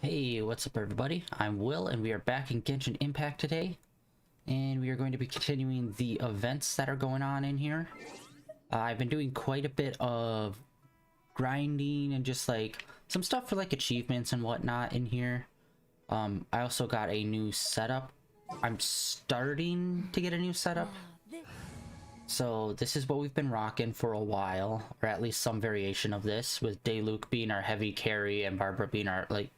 Hey, what's up everybody? I'm Will and we are back in Genshin Impact today. And we are going to be continuing the events that are going on in here. I've been doing quite a bit of grinding and just like some stuff for like achievements and whatnot in here. I also got a new setup. I'm starting to get a new setup. So this is what we've been rocking for a while, or at least some variation of this, with Dayluk being our heavy carry and Barbara being our like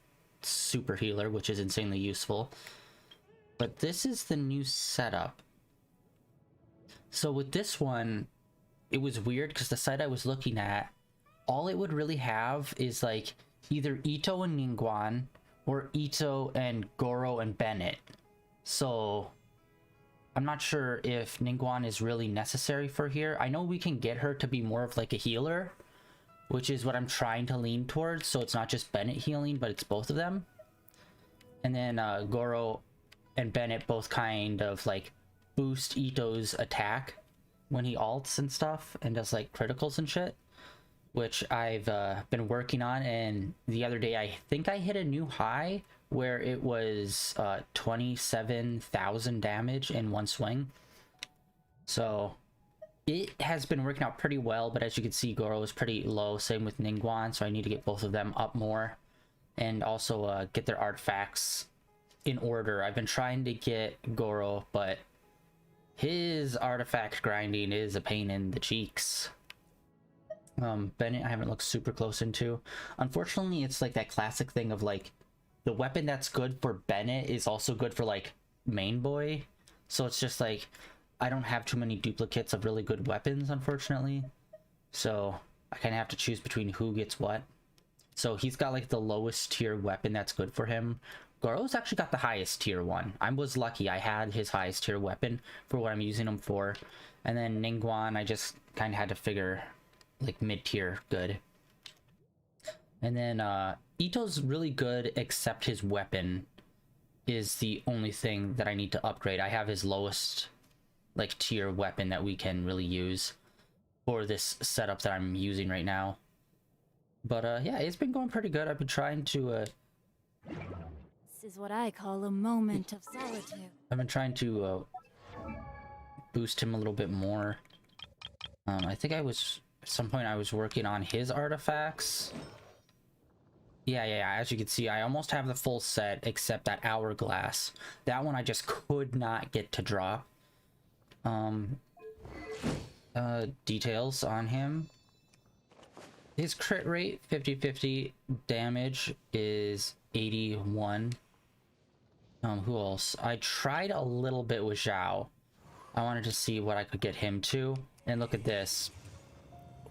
super healer, which is insanely useful. But this is the new setup. So with this one, it was weird because the site I was looking at, all it would really have is like either Ito and Ningguang or Ito and Goro and Bennett. So I'm not sure if Ningguang is really necessary for here. I know we can get her to be more of like a healer, which is what I'm trying to lean towards. So it's not just Bennett healing, but it's both of them. And then Goro and Bennett both kind of like boost Ito's attack when he ults and stuff and does like criticals and shit, which I've been working on. And the other day I think I hit a new high where it was 27,000 damage in one swing. So it has been working out pretty well, but as you can see, Goro is pretty low, same with Ningguang, so I need to get both of them up more and also get their artifacts in order. I've been trying to get Goro, but his artifact grinding is a pain in the cheeks. Bennett I haven't looked super close into. Unfortunately, it's like that classic thing of like the weapon that's good for Bennett is also good for like main boy, so it's just like I don't have too many duplicates of really good weapons, unfortunately, so I kind of have to choose between who gets what. So he's got like the lowest tier weapon that's good for him. Goro's actually got the highest tier one. I was lucky I had his highest tier weapon for what I'm using him for. And then Ningguang I just kind of had to figure like mid-tier good. And then Ito's really good, except his weapon is the only thing that I need to upgrade. I have his lowest like tier weapon that we can really use for this setup that I'm using right now. But yeah, it's been going pretty good. I've been trying to This is what I call a moment of solitude. I've been trying to boost him a little bit more. I think I was at some point I was working on his artifacts. Yeah, as you can see, I almost have the full set except that hourglass. That one I just could not get to drop. Details on him. His crit rate, 50-50, damage is 81. Who else? I tried a little bit with Zhao. I wanted to see what I could get him to. And look at this.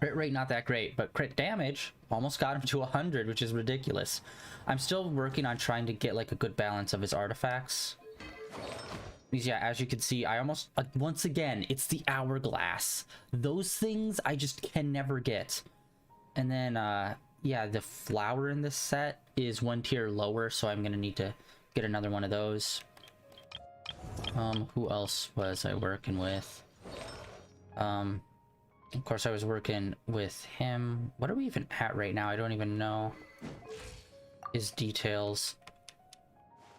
Crit rate not that great, but crit damage almost got him to 100, which is ridiculous. I'm still working on trying to get like a good balance of his artifacts. Because yeah, as you can see, I almost, once again, it's the hourglass. Those things I just can never get. And then, yeah, the flower in this set is one tier lower, so I'm gonna need to get another one of those. Who else was I working with? Of course, I was working with him. What are we even at right now? I don't even know his details.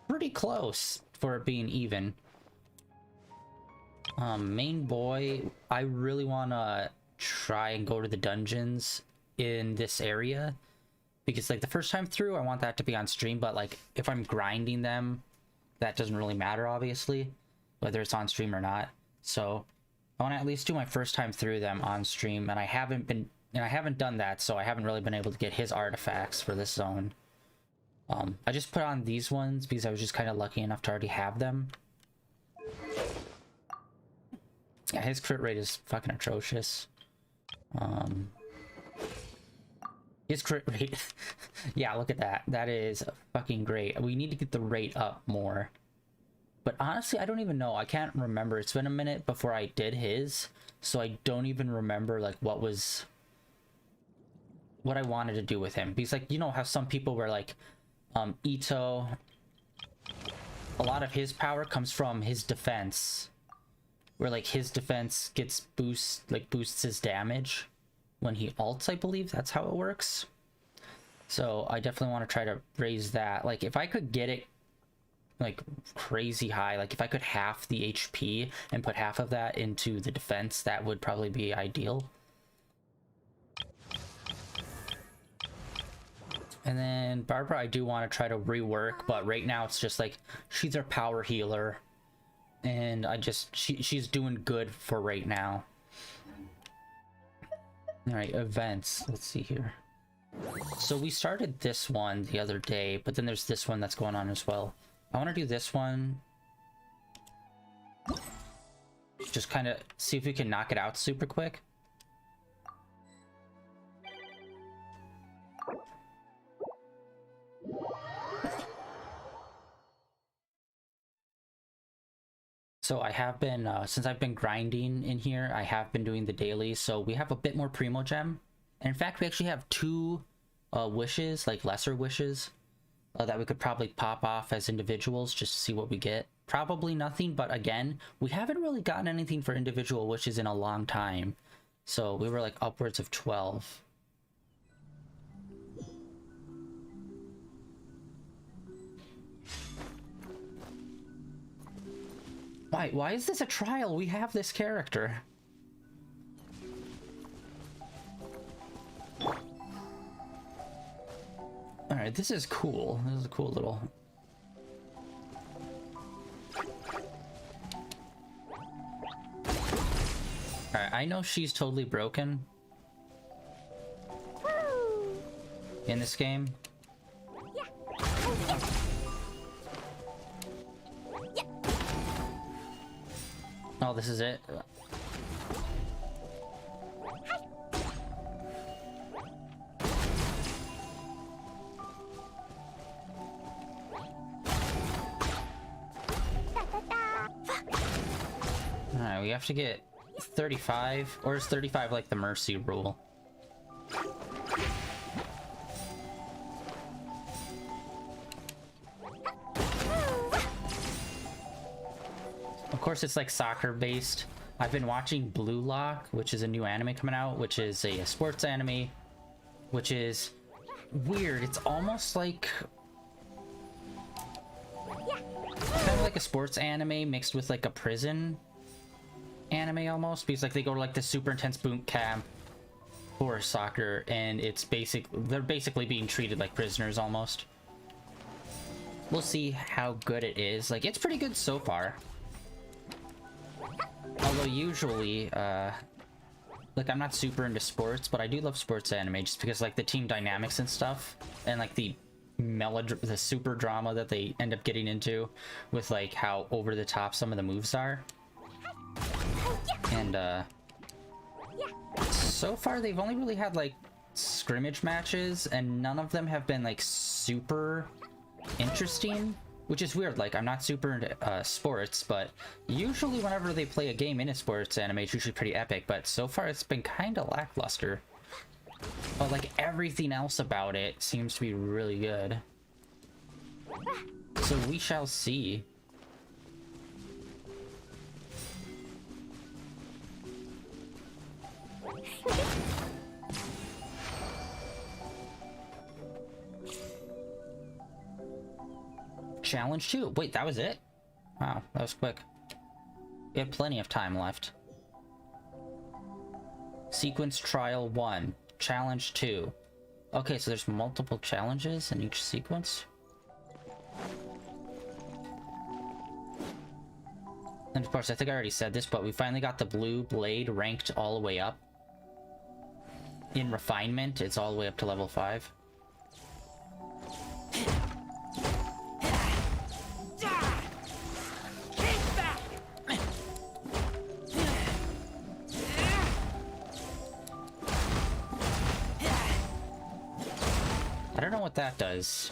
Pretty close for it being even. Main boy, I really want to try and go to the dungeons in this area, because like the first time through I want that to be on stream, but like if I'm grinding them, that doesn't really matter, obviously, whether it's on stream or not. So I want to at least do my first time through them on stream, and I haven't done that, so I haven't really been able to get his artifacts for this zone. I just put on these ones because I was just kind of lucky enough to already have them. Yeah, his crit rate is fucking atrocious. His crit rate, yeah, look at that. That is fucking great. We need to get the rate up more. But honestly, I don't even know. I can't remember. It's been a minute before I did his, so I don't even remember like what I wanted to do with him. Because like, you know how some people were like, Ito, a lot of his power comes from his defense, where like his defense gets boosts his damage when he ults, I believe that's how it works. So I definitely want to try to raise that. Like, if I could get it like crazy high, like if I could half the HP and put half of that into the defense, that would probably be ideal. And then Barbara, I do want to try to rework, but right now it's just like she's our power healer, and she's doing good for right now. All right, events. Let's see here. So we started this one the other day, but then there's this one that's going on as well. I want to do this one. Just kind of see if we can knock it out super quick. So I have been, since I've been grinding in here, I have been doing the dailies, so we have a bit more Primo Gem. And in fact, we actually have two wishes, like lesser wishes, that we could probably pop off as individuals just to see what we get. Probably nothing, but again, we haven't really gotten anything for individual wishes in a long time. So we were like upwards of 12. Why is this a trial? We have this character. Alright, this is cool. This is a cool little... Alright, I know she's totally broken in this game. Oh, this is it? Alright, we have to get 35, or is 35 like the mercy rule? Of course, it's like soccer based. I've been watching Blue Lock, which is a new anime coming out, which is a sports anime, which is weird. It's almost like kind of like a sports anime mixed with like a prison anime almost, because like they go to like the super intense boot camp for soccer, and it's they're basically being treated like prisoners almost. We'll see how good it is. Like, it's pretty good so far. Although usually, like, I'm not super into sports, but I do love sports anime just because, like, the team dynamics and stuff, and, like, the super drama that they end up getting into with, like, how over the top some of the moves are. And, so far they've only really had, like, scrimmage matches, and none of them have been, like, super interesting. Which is weird, like, I'm not super into sports, but usually whenever they play a game in a sports anime, it's usually pretty epic, but so far it's been kind of lackluster. But, like, everything else about it seems to be really good. So we shall see. Challenge 2. Wait, that was it? Wow, that was quick. We have plenty of time left. Sequence Trial 1. Challenge 2. Okay, so there's multiple challenges in each sequence. And of course, I think I already said this, but we finally got the blue blade ranked all the way up. In refinement, it's all the way up to level 5. I don't know what that does.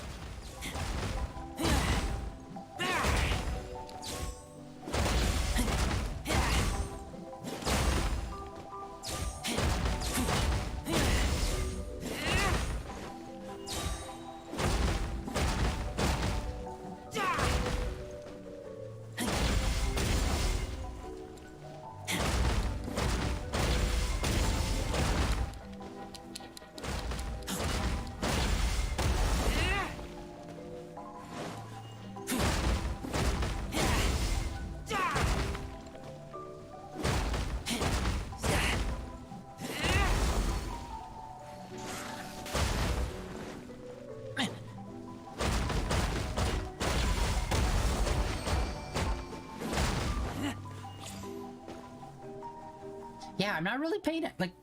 Yeah, I'm not really paying it. Like,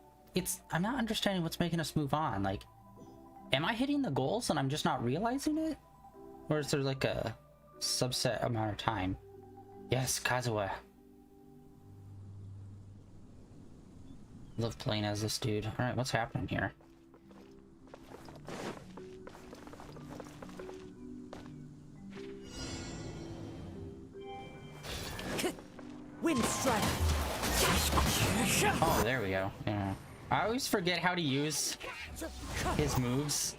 I'm not understanding what's making us move on. Like, am I hitting the goals and I'm just not realizing it? Or is there like a subset amount of time? Yes, Kazuha. Love playing as this dude. Alright, what's happening here? Wind strike. Oh, there we go. Yeah. I always forget how to use his moves.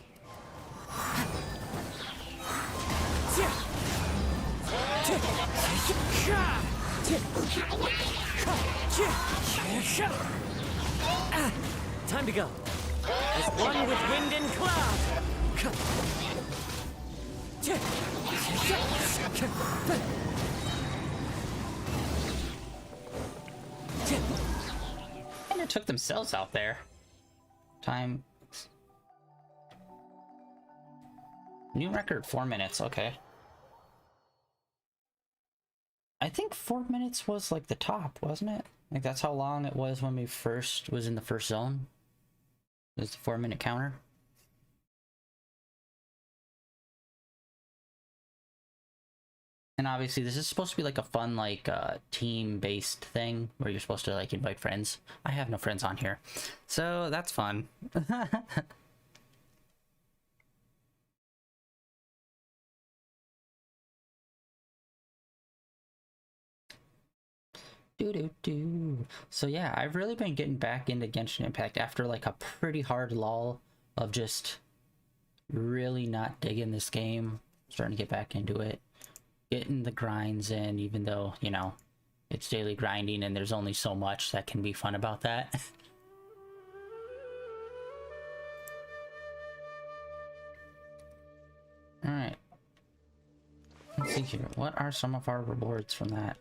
Time to go. As one with wind and cloud. And it took themselves out there. Time. New record, 4 minutes. Okay. I think 4 minutes was like the top, wasn't it? Like that's how long it was when we first was in the first zone. It was the 4 minute counter. And obviously this is supposed to be like a fun, like team-based thing where you're supposed to like invite friends. I have no friends on here, so that's fun. So yeah, I've really been getting back into Genshin Impact after like a pretty hard lull of just really not digging this game. Starting to get back into it. Getting the grinds in, even though, you know, it's daily grinding and there's only so much that can be fun about that. Alright. Let's see here. What are some of our rewards from that?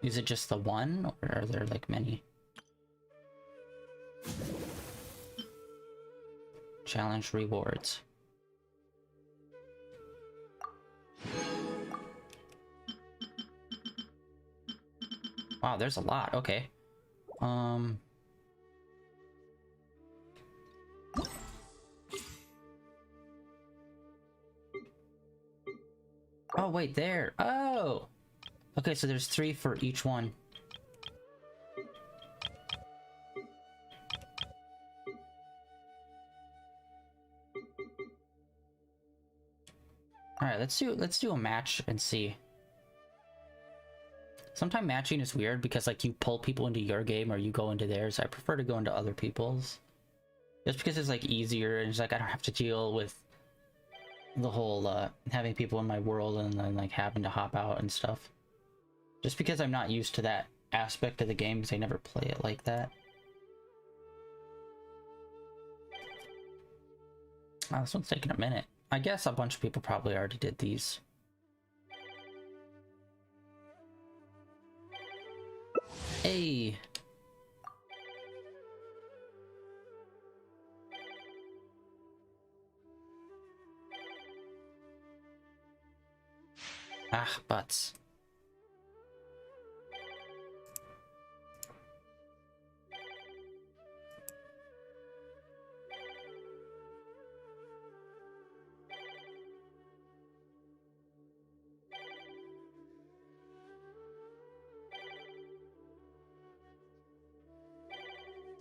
Is it just the one, or are there like many? Challenge rewards. Wow, there's a lot. Okay. Oh, wait, there. Oh! Okay, so there's 3 for each one. Alright, let's do a match and see. Sometimes matching is weird because like you pull people into your game or you go into theirs. I prefer to go into other people's. Just because it's like easier and it's like I don't have to deal with the whole having people in my world and then like having to hop out and stuff. Just because I'm not used to that aspect of the game because I never play it like that. Oh, this one's taking a minute. I guess a bunch of people probably already did these. Hey! Ah, butts.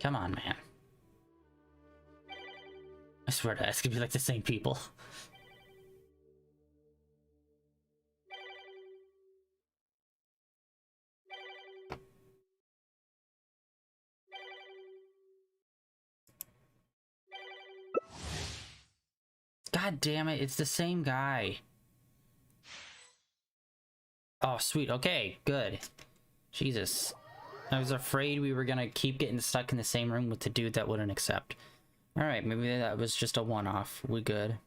Come on, man. I swear to God, it's gonna be like the same people. God damn it, it's the same guy. Oh, sweet. Okay, good. Jesus. I was afraid we were gonna keep getting stuck in the same room with the dude that wouldn't accept. Alright, maybe that was just a one-off. We good.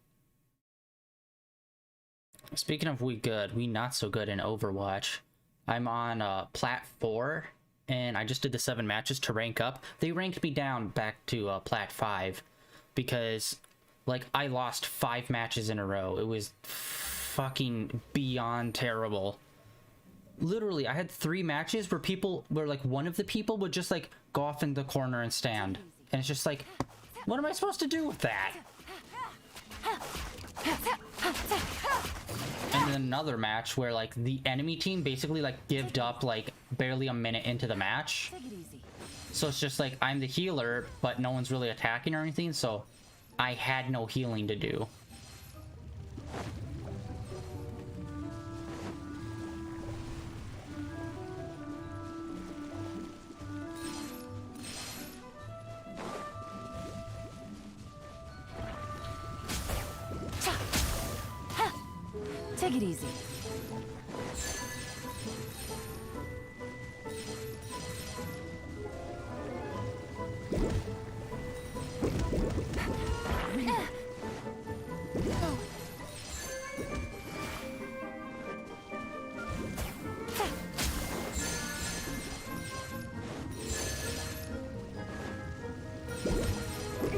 Speaking of we good, we not so good in Overwatch. I'm on Plat 4, and I just did the 7 matches to rank up. They ranked me down back to Plat 5, because, like, I lost 5 matches in a row. It was fucking beyond terrible. literally, I had 3 matches where people where like one of the people would just like go off in the corner and stand, and it's just like, what am I supposed to do with that? And then another match where like the enemy team basically like gived up like barely a minute into the match. Take it easy. So it's just like I'm the healer, but no one's really attacking or anything, so I had no healing to do. Take it easy.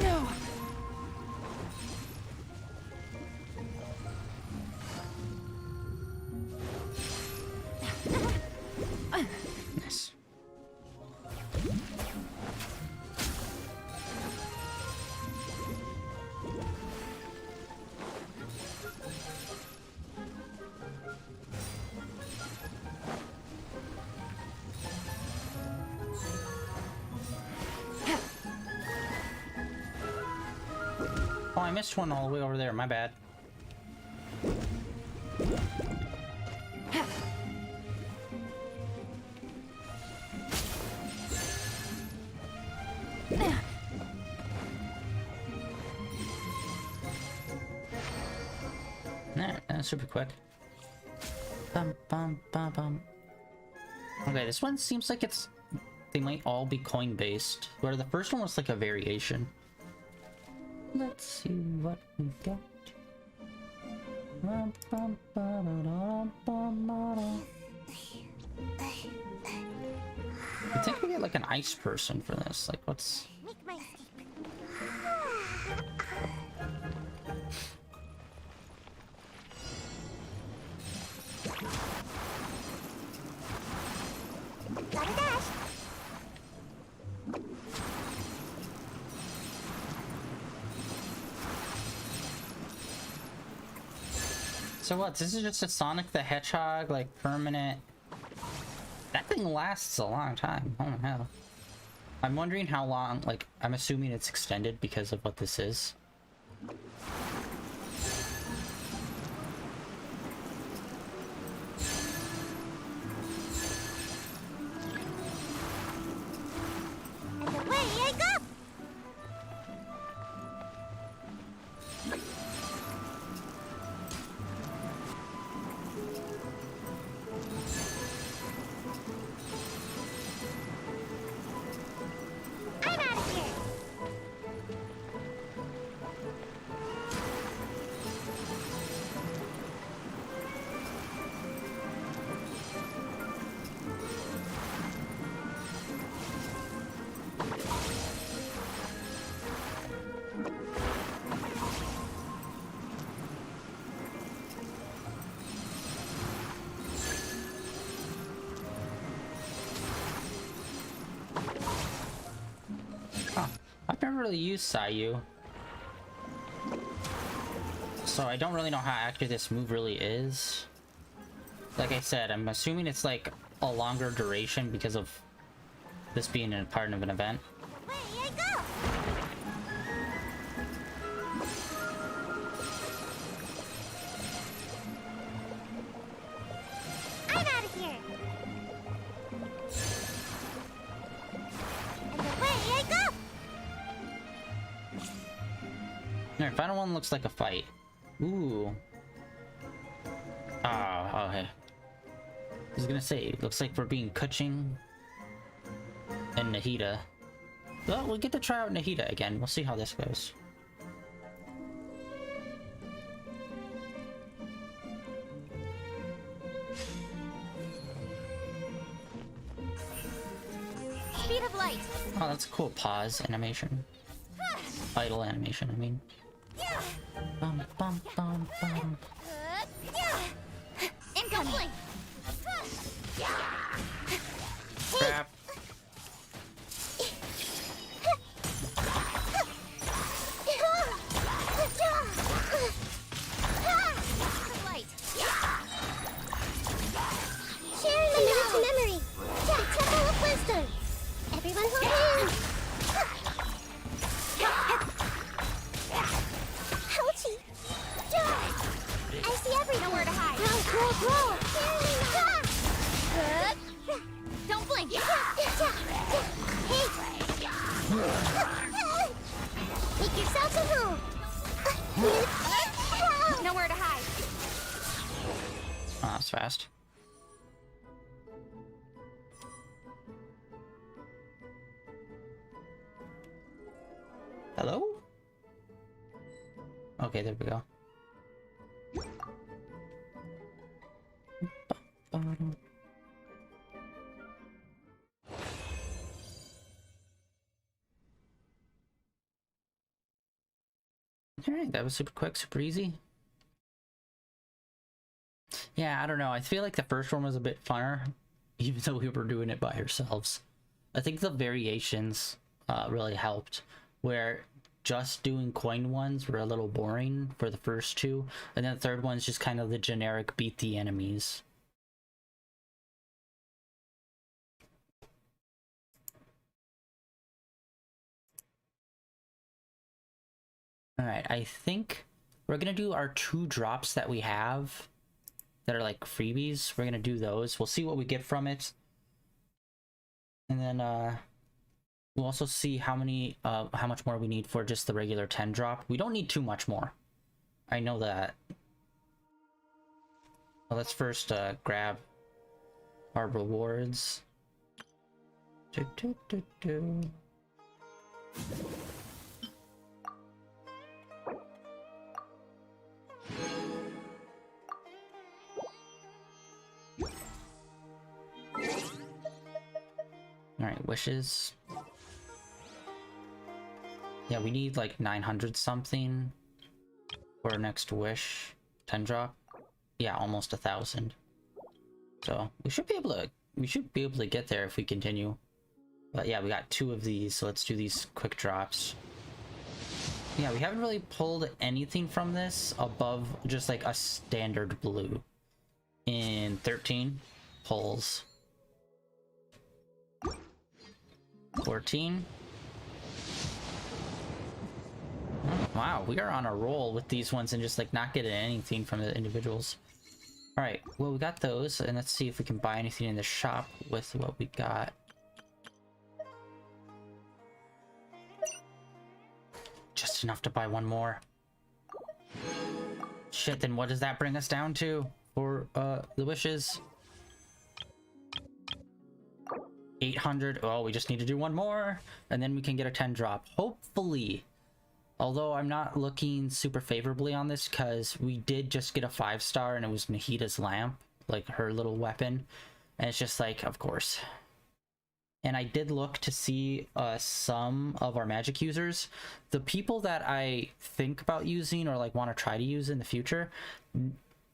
No. Nice. Oh, I missed one all the way over there. My bad. Nah, that's super quick. Bum, bum, bum, bum. Okay, this one seems like it's... They might all be coin-based, where the first one was like a variation. Let's see what we got. Bum, bum, ba-da-dum, bum, ba-da. I think we get like an ice person for this. Like, what's... Make my escape. Gotta dash. So what? This is just a Sonic the Hedgehog, like, permanent... That thing lasts a long time. Oh my hell. I'm wondering how long, like, I'm assuming it's extended because of what this is. And away I go. I'm out of here. Huh. I've never really used Sayu. So I don't really know how accurate this move really is. Like I said, I'm assuming it's like a longer duration because of this being a part of an event. Away I go. I'm out of here. And away I go. Alright, final one looks like a fight. Ooh. Ah, okay. I was gonna say, it looks like we're being Kuching and Nahida. Well, we'll get to try out Nahida again. We'll see how this goes. Speed of light. Oh, that's a cool pause animation. Idle animation, I mean. Yeah. Bum, bum, bum, bum. Yeah. Incoming. Yeah. Not as fast. Hello? Okay, there we go. Alright, that was super quick, super easy. Yeah, I don't know. I feel like the first one was a bit funner, even though we were doing it by ourselves. I think the variations really helped, where just doing coin ones were a little boring for the first two, and then the third one's just kind of the generic beat the enemies. Alright, I think we're gonna do our 2 drops that we have that are like freebies. We're gonna do those. We'll see what we get from it. And then we'll also see how much more we need for just the regular 10 drop. We don't need too much more. I know that. Well, let's first grab our rewards. Alright, wishes. Yeah, we need like 900 something for our next wish. 10 drop. Yeah, almost 1,000. So we should be able to get there if we continue. But yeah, we got 2 of these, so let's do these quick drops. Yeah, we haven't really pulled anything from this above just like a standard blue. In 13 pulls. 14. Wow, we are on a roll with these ones and just like not getting anything from the individuals. All right, well, we got those, and let's see if we can buy anything in the shop with what we got. Just enough to buy 1 more. Shit, then what does that bring us down to for the wishes? 800. Oh, we just need to do 1 more, and then we can get a 10 drop. Hopefully. Although I'm not looking super favorably on this, because we did just get a 5-star, and it was Nahida's lamp, like her little weapon. And it's just like, of course. And I did look to see some of our magic users. The people that I think about using or like want to try to use in the future,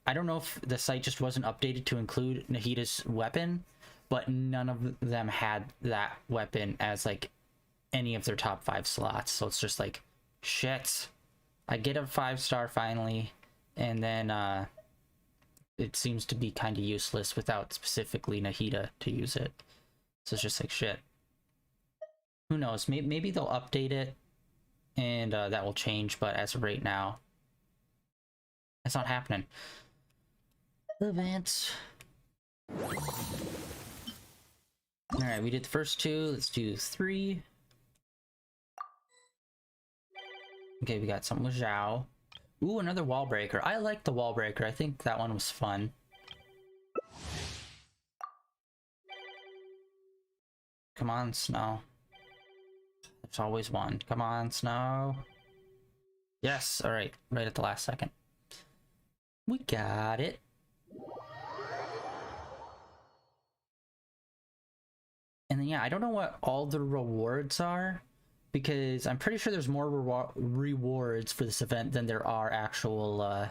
I don't know if the site just wasn't updated to include Nahida's weapon, but none of them had that weapon as like any of their top 5 slots. So it's just like, shit, I get a 5-star finally, and then it seems to be kind of useless without specifically Nahida to use it. So it's just like, shit. Who knows? Maybe they'll update it and that will change, but as of right now, it's not happening. Events. Alright, we did the first 2. Let's do 3. Okay, we got something with Zhao. Ooh, another wall breaker. I like the wall breaker. I think that one was fun. Come on, Snow. There's always one. Come on, Snow. Yes, alright. Right at the last second. We got it. And then, yeah, I don't know what all the rewards are, because I'm pretty sure there's more rewards for this event than there are actual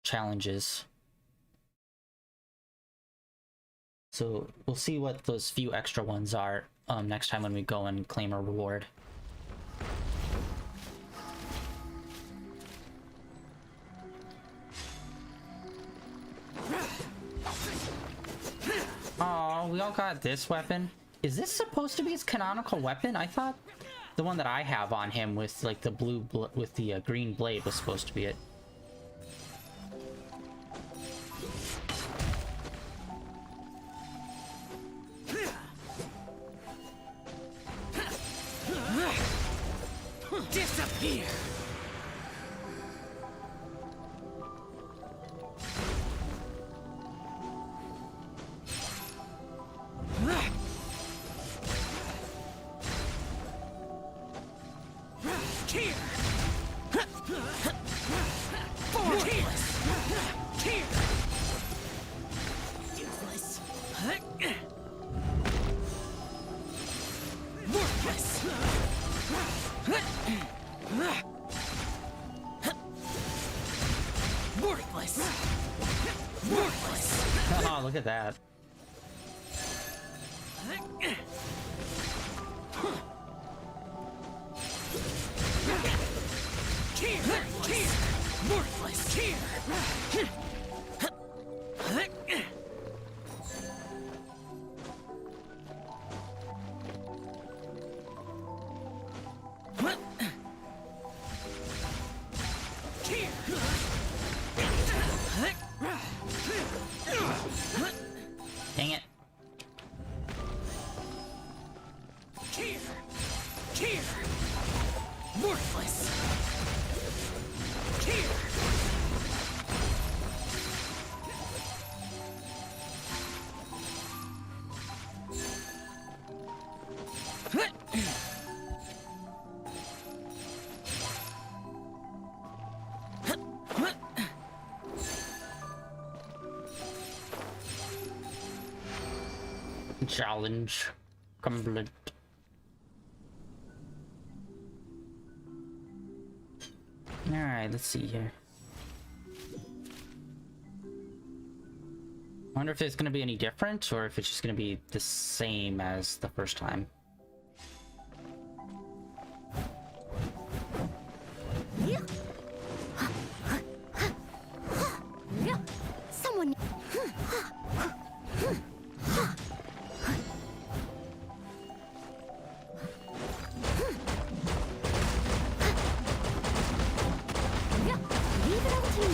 challenges. So we'll see what those few extra ones are next time when we go and claim a reward. Oh, we all got this weapon. Is this supposed to be his canonical weapon? I thought the one that I have on him with like the with the green blade was supposed to be it. Disappear! Oh, look at that. Dang it. Worthless. Challenge complete. Alright, let's see here. I wonder if it's gonna be any different or if it's just gonna be the same as the first time. Someone. Leave it up to me.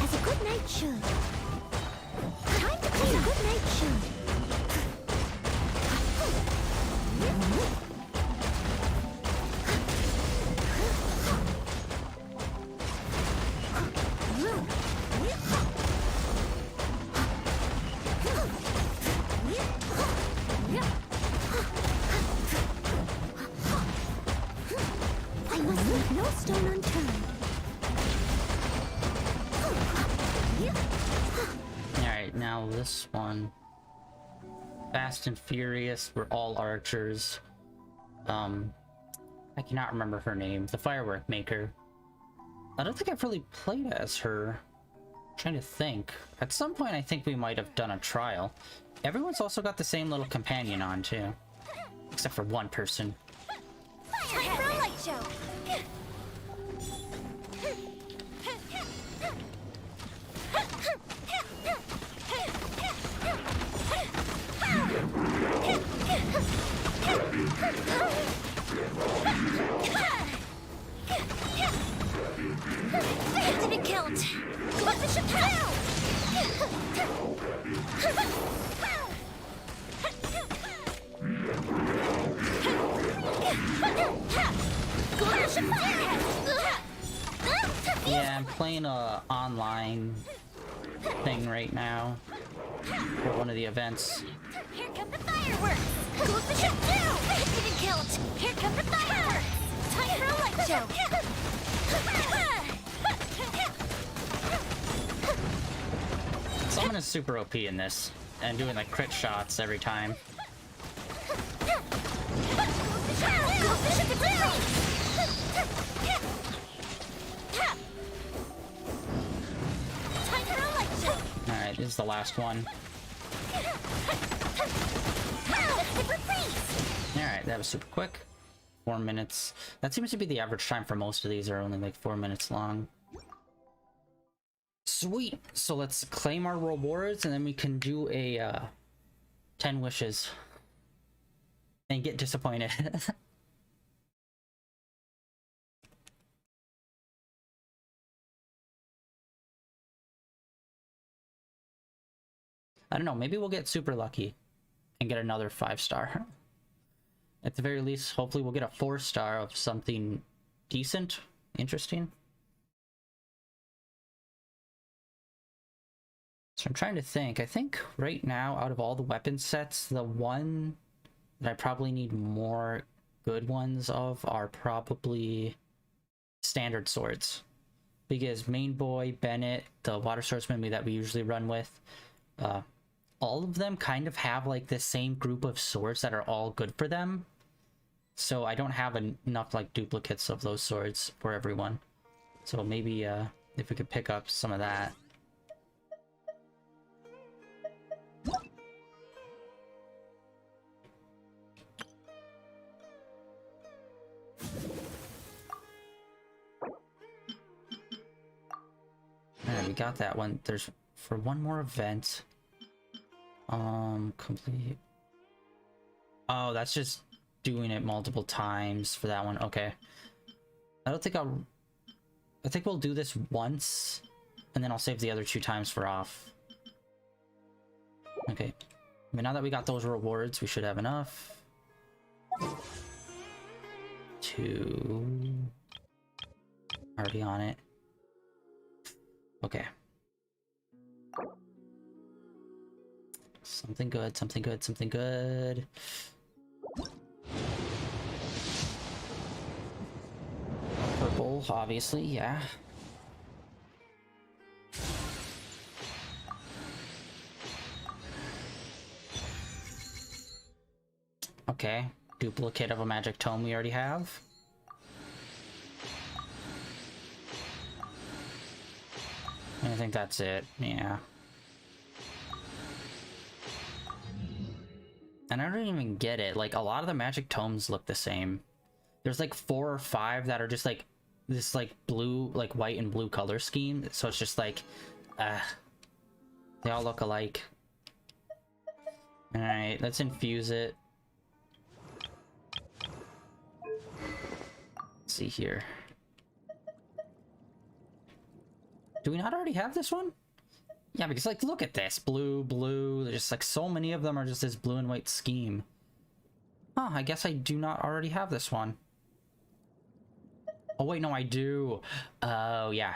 As a good night should. Time to clean a good night should. I must leave no stone unturned. Alright, now this one. Fast and Furious, we're all archers. I cannot remember her name. The firework maker. I don't think I've really played as her. I'm trying to think. At some point I think we might have done a trial. Everyone's also got the same little companion on too. Except for one person. Time for a light show. To be killed. Let the ship down. Yeah, I'm playing a online thing right now for one of the events. Here come the fireworks. Let the ship down. To be killed. Here come the fireworks. Time for a light show. Someone is super OP in this and doing like crit shots every time. Alright, this is the last one. Alright, that was super quick. 4 minutes. That seems to be the average time for most of these, are only like 4 minutes long. Sweet! So let's claim our rewards and then we can do a 10 wishes. And get disappointed. I don't know, maybe we'll get super lucky and get another 5-star. At the very least, hopefully we'll get a 4-star of something decent, interesting. So I'm trying to think. I think right now, out of all the weapon sets, the one that I probably need more good ones of are probably standard swords. Because Main Boy, Bennett, the water swordsman that we usually run with, all of them kind of have like the same group of swords that are all good for them. So I don't have enough like duplicates of those swords for everyone. So maybe if we could pick up some of that. Alright, we got that one. There's for one more event. Complete. Oh, that's just doing it multiple times for that one. Okay. I think we'll do this once, and then I'll save the other 2 times for off. Okay. I mean, now that we got those rewards, we should have enough. 2. Already on it. Okay. Something good, something good, something good. Purple, obviously, yeah. Okay, duplicate of a magic tome we already have. I think that's it, yeah. And I don't even get it, like a lot of the magic tomes look the same. There's like 4 or 5 that are just like this like blue, like white and blue color scheme, so it's just like they all look alike. All right, let's infuse it. Let's see here. Do we not already have this one? Yeah, because like look at this, blue, blue. There's just like so many of them are just this blue and white scheme. Huh, I guess I do not already have this one. Oh wait, no, I do. Oh yeah,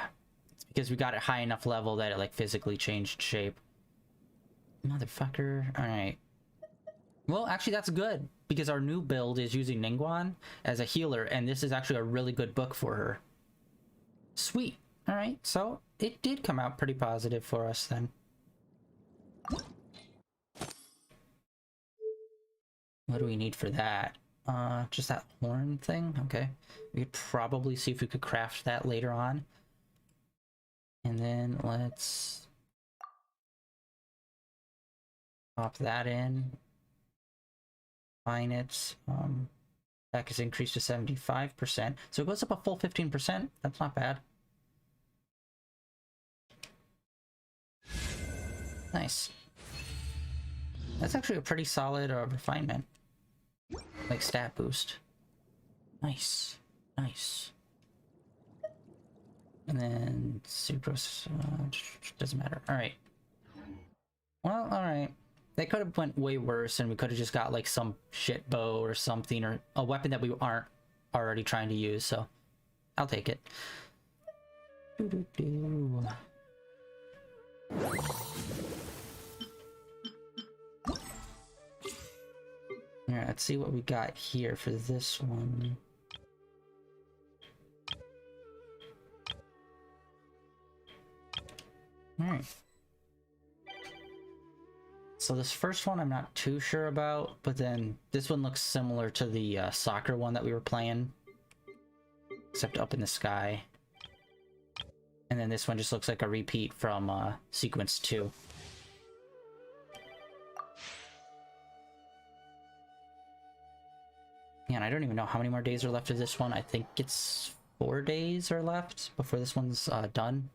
it's because we got it high enough level that it like physically changed shape. Motherfucker. All right. Well, actually that's good because our new build is using Ningguang as a healer, and this is actually a really good book for her. Sweet. All right, so it did come out pretty positive for us then. What do we need for that? Just that horn thing? Okay. We could probably see if we could craft that later on. And then let's pop that in. Fine it. That is increased to 75%. So it goes up a full 15%. That's not bad. Nice. That's actually a pretty solid refinement. Like stat boost. Nice. Nice. And then sucrose doesn't matter. Alright. Well, alright. They could have went way worse and we could have just got like some shit bow or something, or a weapon that we aren't already trying to use, so I'll take it. Alright, let's see what we got here for this one. Alright. So this first one I'm not too sure about, but then this one looks similar to the soccer one that we were playing, except up in the sky. And then this one just looks like a repeat from Sequence 2. Yeah, and I don't even know how many more days are left of this one. I think it's 4 days are left before this one's done.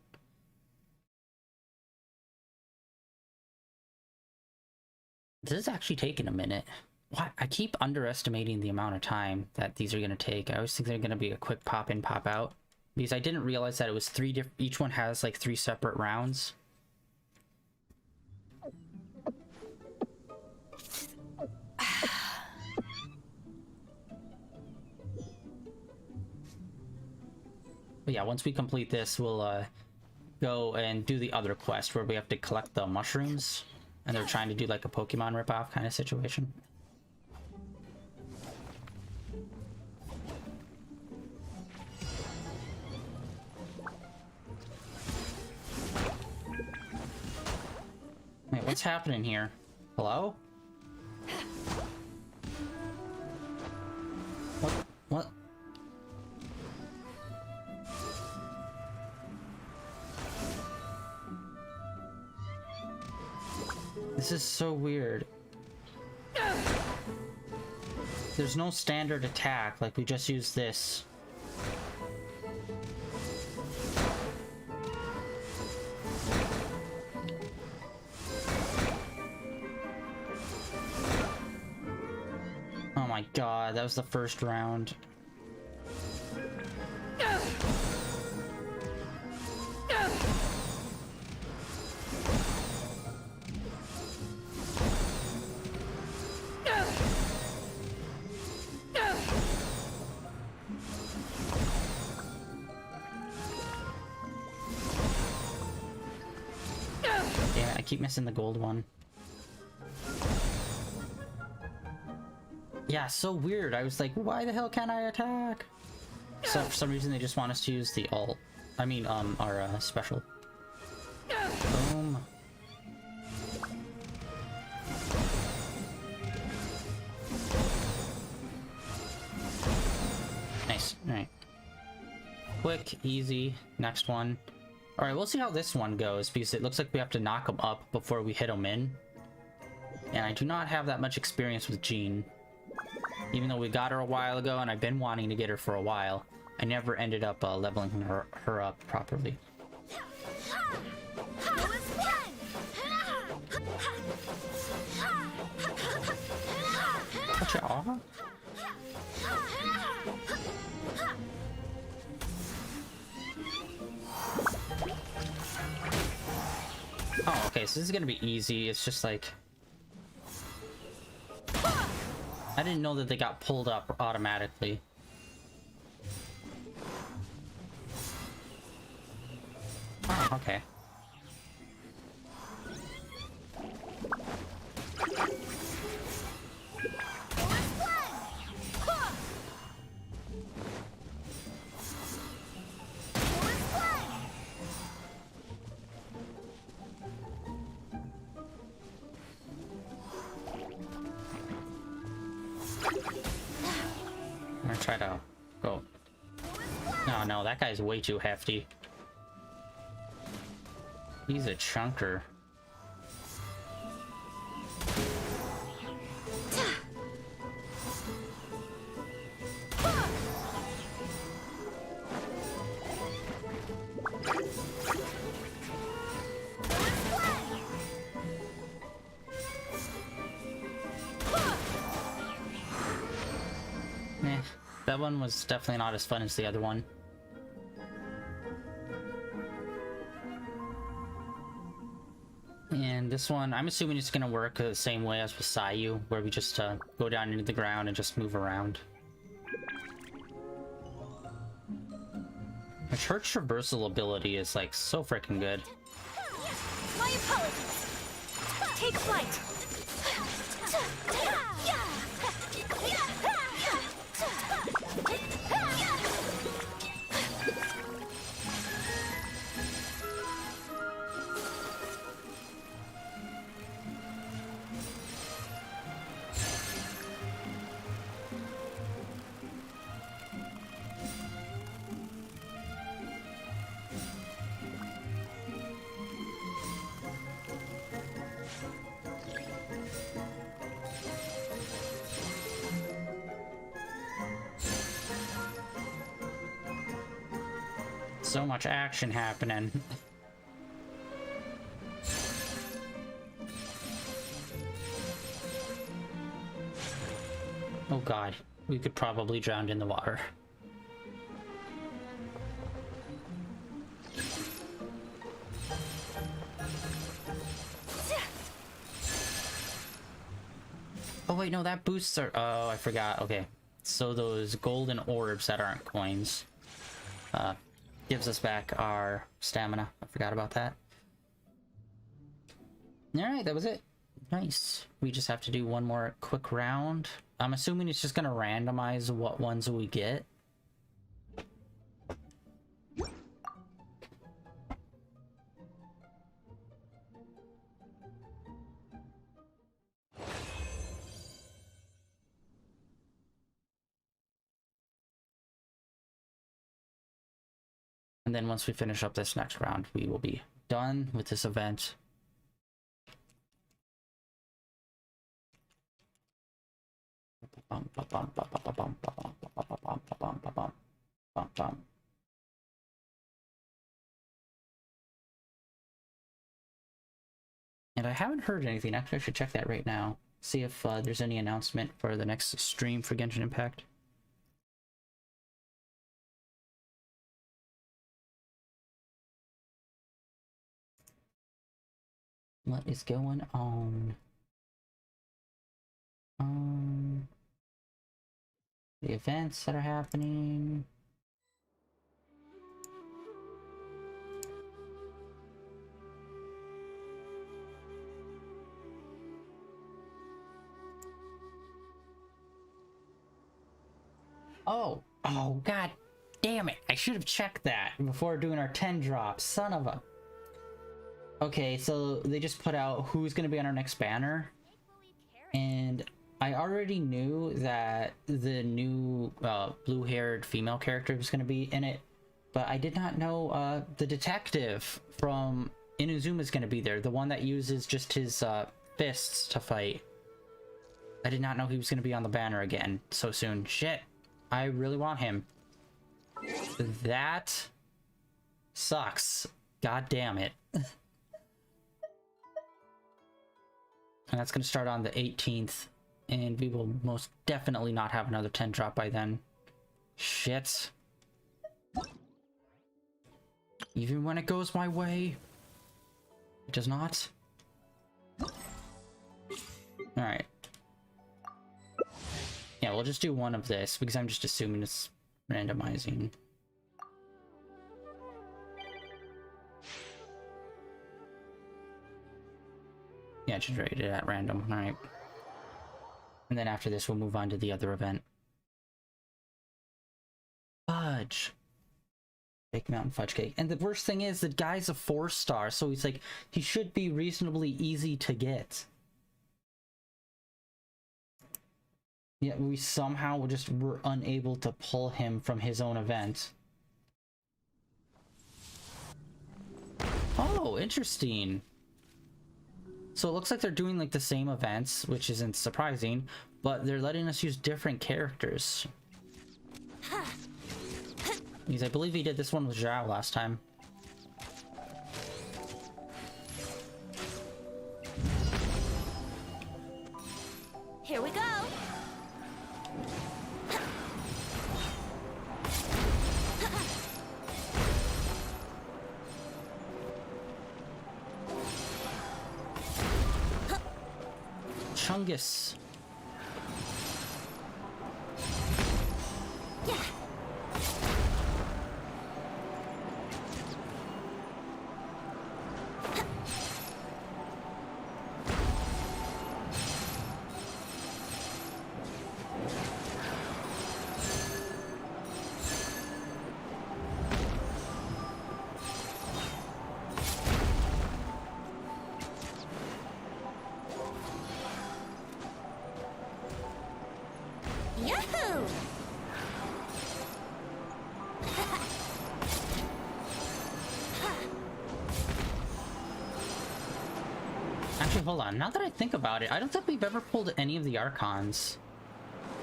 This is actually taking a minute. Why? I keep underestimating the amount of time that these are going to take. I always think they're going to be a quick pop in, pop out. Because I didn't realize that it was 3 different... Each one has like 3 separate rounds. But yeah, once we complete this, we'll go and do the other quest where we have to collect the mushrooms, and they're trying to do like a Pokemon ripoff kind of situation. Wait, what's happening here? Hello? What? This is so weird. There's no standard attack, like we just used this. Oh my god, that was the first round. Yeah, I keep missing the gold one. Yeah, so weird. I was like, why the hell can't I attack? So for some reason they just want us to use the ult. I mean, our special. Boom. Nice. Alright. Quick, easy. Next one. Alright, we'll see how this one goes, because it looks like we have to knock them up before we hit them in. And I do not have that much experience with Jean. Even though we got her a while ago, and I've been wanting to get her for a while, I never ended up leveling her up properly. Gotcha. Oh, okay, so this is gonna be easy. It's just like... I didn't know that they got pulled up automatically. Oh, okay. I'm gonna try to go. No, that guy's way too hefty. He's a chunker. That one was definitely not as fun as the other one. And this one, I'm assuming it's gonna work the same way as with Sayu, where we just go down into the ground and just move around. Which her traversal ability is like so freaking good. My apologies. Take flight. So much action happening. Oh god, we could probably drown in the water. Oh wait, no, that boosts our... Oh, I forgot. Okay. So those golden orbs that aren't coins. gives us back our stamina. I forgot about that. Alright, that was it. Nice. We just have to do one more quick round. I'm assuming it's just gonna randomize what ones we get. And then once we finish up this next round, we will be done with this event. And I haven't heard anything. Actually, I should check that right now. See if there's any announcement for the next stream for Genshin Impact. What is going on? The events that are happening. Oh, god damn it. I should have checked that before doing our 10 drops. Son of a... Okay, so they just put out who's going to be on our next banner. And I already knew that the new blue-haired female character was going to be in it. But I did not know the detective from Inazuma is going to be there. The one that uses just his fists to fight. I did not know he was going to be on the banner again so soon. Shit. I really want him. That sucks. God damn it. And that's going to start on the 18th. And we will most definitely not have another 10 drop by then. Shit. Even when it goes my way, it does not. Alright. Yeah, we'll just do one of this because I'm just assuming it's randomizing. Yeah, just rate it at random. Alright. And then after this, we'll move on to the other event. Fudge. Big Mountain Fudge Cake. And the worst thing is, the guy's a 4-star, so he's like, he should be reasonably easy to get. Yet we somehow just were unable to pull him from his own event. Oh, interesting. So it looks like they're doing like the same events, which isn't surprising, but they're letting us use different characters. Because I believe he did this one with Zhao last time. Here we go. Chungus. Yeah. Yahoo! Actually, hold on. Now that I think about it, I don't think we've ever pulled any of the Archons.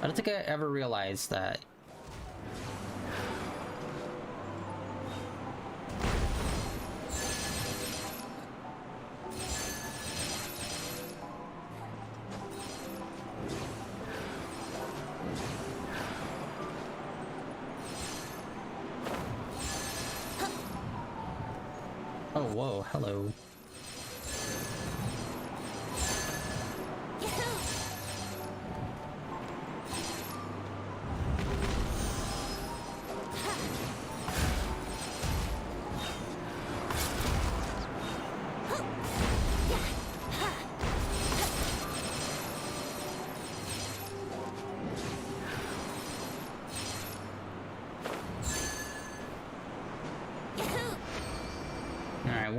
I don't think I ever realized that. Oh, whoa, hello.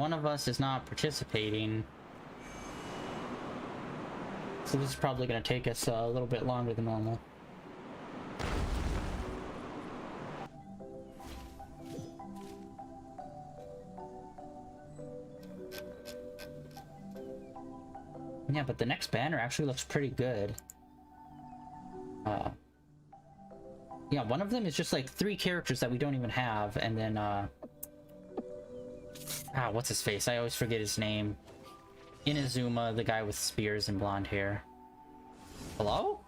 one of us is not participating. So this is probably going to take us a little bit longer than normal. Yeah, but the next banner actually looks pretty good. Yeah, one of them is just like 3 characters that we don't even have, and then what's his face? I always forget his name. Inazuma, the guy with spears and blonde hair. Hello?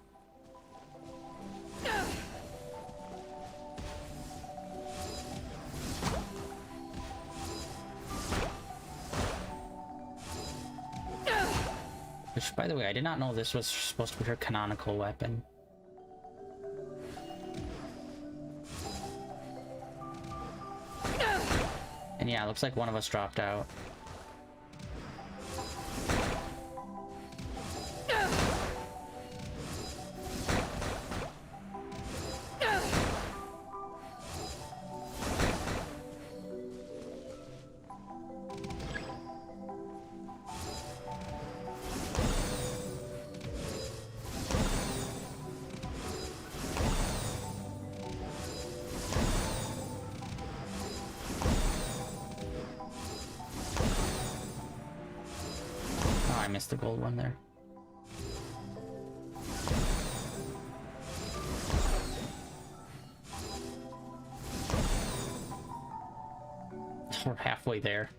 Which, by the way, I did not know this was supposed to be her canonical weapon. And yeah, it looks like one of us dropped out. I missed the gold one there. We're halfway there.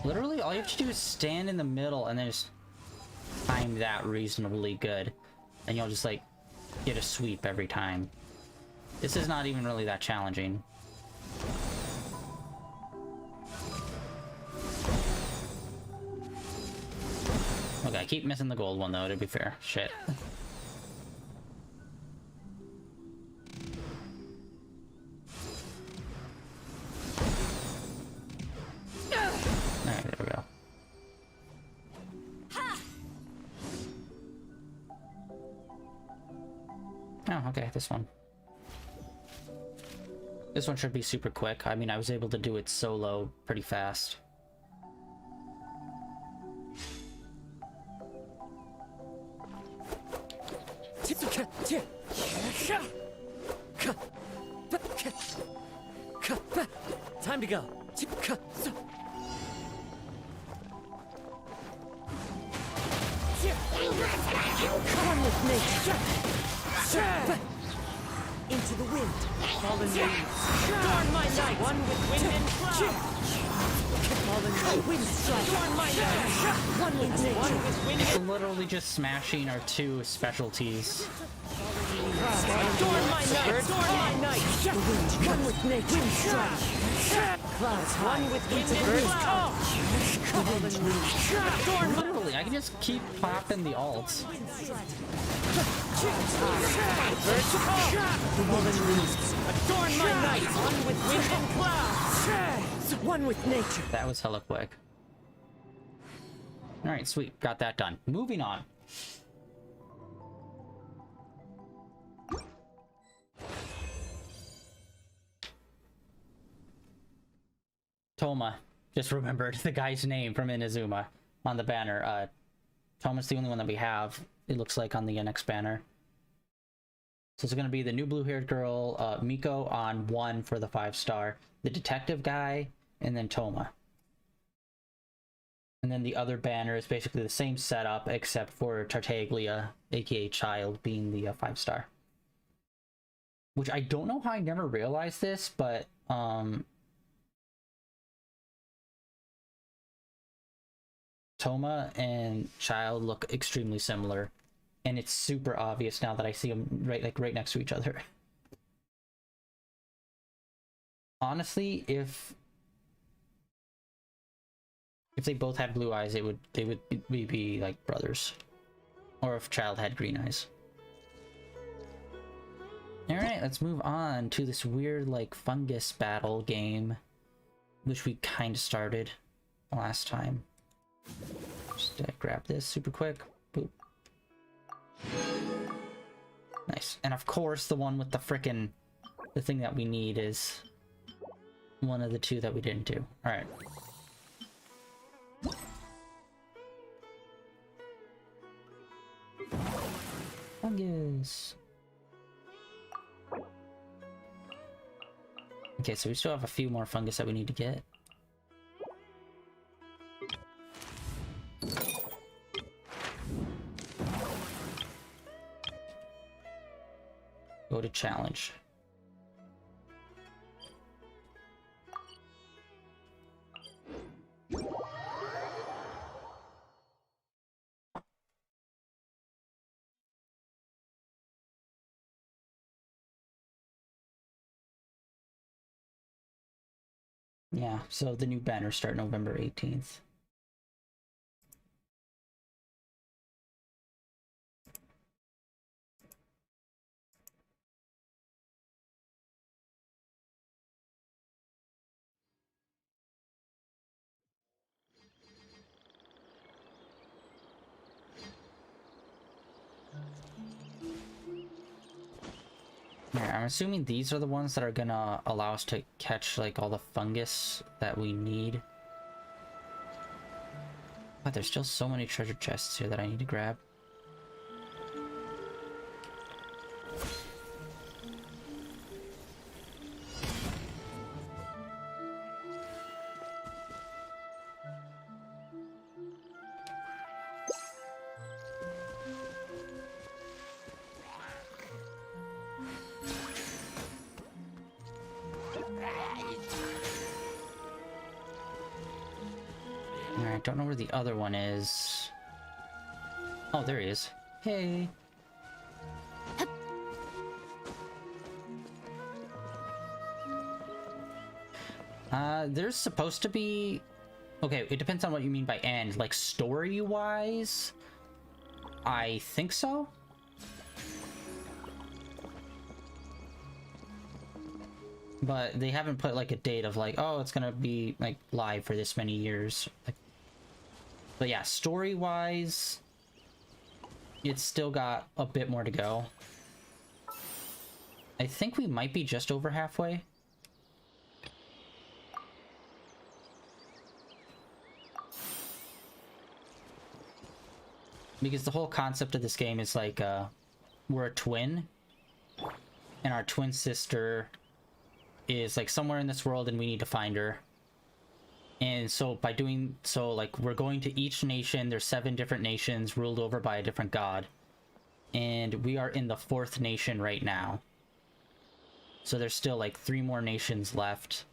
Literally, all you have to do is stand in the middle and then just time that reasonably good. And you'll just, like, get a sweep every time. This is not even really that challenging. Okay, I keep missing the gold one though, to be fair. Shit. Alright, there we go. Oh, okay, this one. This one should be super quick. I mean, I was able to do it solo pretty fast. Time to go. One with nature. Into the wind. Fallen leaves. Adorn my night. One with wind and cloud. Fallen wind strike. Adorn my night. One with nature. One with wind It's and literally just smashing our 2 specialties. adorn my night. Adorn my night. The wind. One with nature. Wind strike. Clouds. One with wind and cloud. Fallen leaves. Adorn my Literally, I can just keep popping the alts. adorn my night. One with wind and clouds. One with nature. That was hella quick. Alright, sweet. Got that done. Moving on. Toma. Just remembered the guy's name from Inazuma on the banner. Toma's the only one that we have, it looks like, on the next banner. So it's going to be the new blue-haired girl, Miko on 1 for the 5-star, the detective guy, and then Toma. And then the other banner is basically the same setup, except for Tartaglia, aka Child, being the 5-star. Which I don't know how I never realized this, but Toma and Child look extremely similar, and it's super obvious now that I see them right next to each other. Honestly, if they both had blue eyes, they would be like brothers, or if Child had green eyes. All right, let's move on to this weird like fungus battle game, which we kind of started last time. Just grab this super quick. Boop. Nice. And of course, the one with the frickin' the thing that we need is one of the two that we didn't do. All right. Fungus. Okay, so we still have a few more fungus that we need to get. Go to challenge. Yeah, so the new banners start November 18th. Yeah, I'm assuming these are the ones that are gonna allow us to catch like all the fungus that we need. But there's still so many treasure chests here that I need to grab. Alright, don't know where the other one is. Oh, there he is. Hey! There's supposed to be... Okay, it depends on what you mean by end. Like, story-wise? I think so? But they haven't put, like, a date of, like, oh, it's gonna be, like, live for this many years. Like, but yeah, story-wise, it's still got a bit more to go. I think we might be just over halfway. Because the whole concept of this game is like, we're a twin, and our twin sister is like somewhere in this world and we need to find her. And so by doing so, like, we're going to each nation. There's 7 different nations ruled over by a different god. And we are in the 4th nation right now. So there's still like 3 more nations left.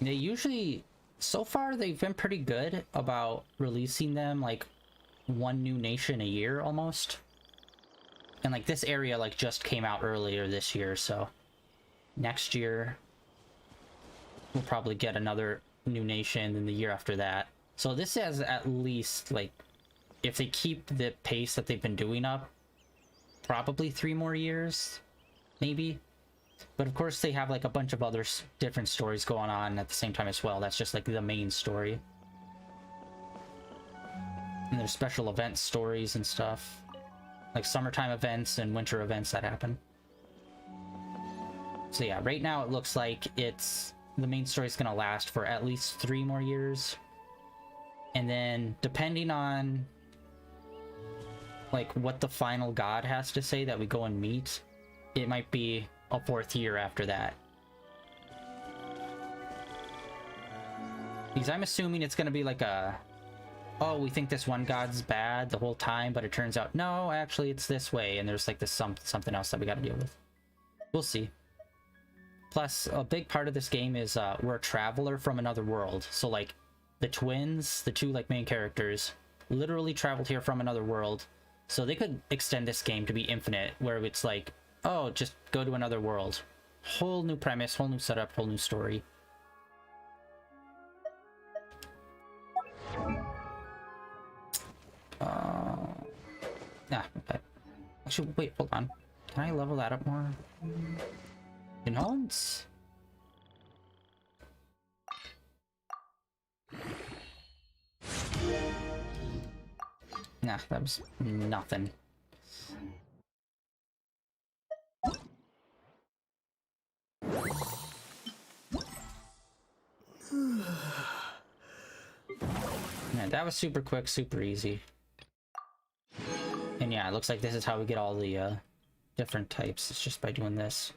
They usually, so far, they've been pretty good about releasing them like 1 new nation a year almost. And like this area like just came out earlier this year, so next year we'll probably get another new nation, and the year after that. So this has at least, like, if they keep the pace that they've been doing up, probably 3 more years, maybe. But of course they have like a bunch of other different stories going on at the same time as well. That's just like the main story. And there's special event stories and stuff, like summertime events and winter events that happen. So yeah, right now it looks like the main story is gonna last for at least 3 more years. And then depending on like what the final god has to say that we go and meet, it might be a 4th year after that. Because I'm assuming it's gonna be like a, oh, we think this one god's bad the whole time, but it turns out, no, actually it's this way, and there's like this something else that we gotta deal with. We'll see. Plus, a big part of this game is we're a traveler from another world. So like, the twins, the 2 like main characters, literally traveled here from another world. So they could extend this game to be infinite, where it's like, oh, just go to another world. Whole new premise, whole new setup, whole new story. Okay. Actually, wait, hold on. Can I level that up more? Enhance? Nah, that was nothing. that was super quick, super easy. And yeah, it looks like this is how we get all the different types. It's just by doing this.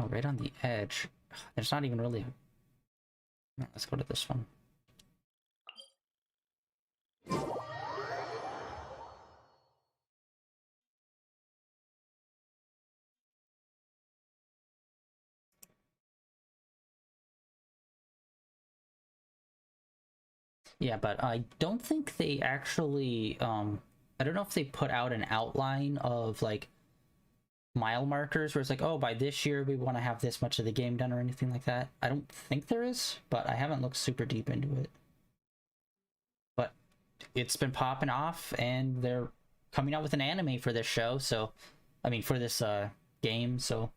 Oh, right on the edge. There's not even really... Let's go to this one. Yeah, but I don't think they actually, I don't know if they put out an outline of, like, mile markers where it's like, oh, by this year we want to have this much of the game done or anything like that. I don't think there is, but I haven't looked super deep into it. But it's been popping off, and they're coming out with an anime for this show, so, I mean, for this, game, so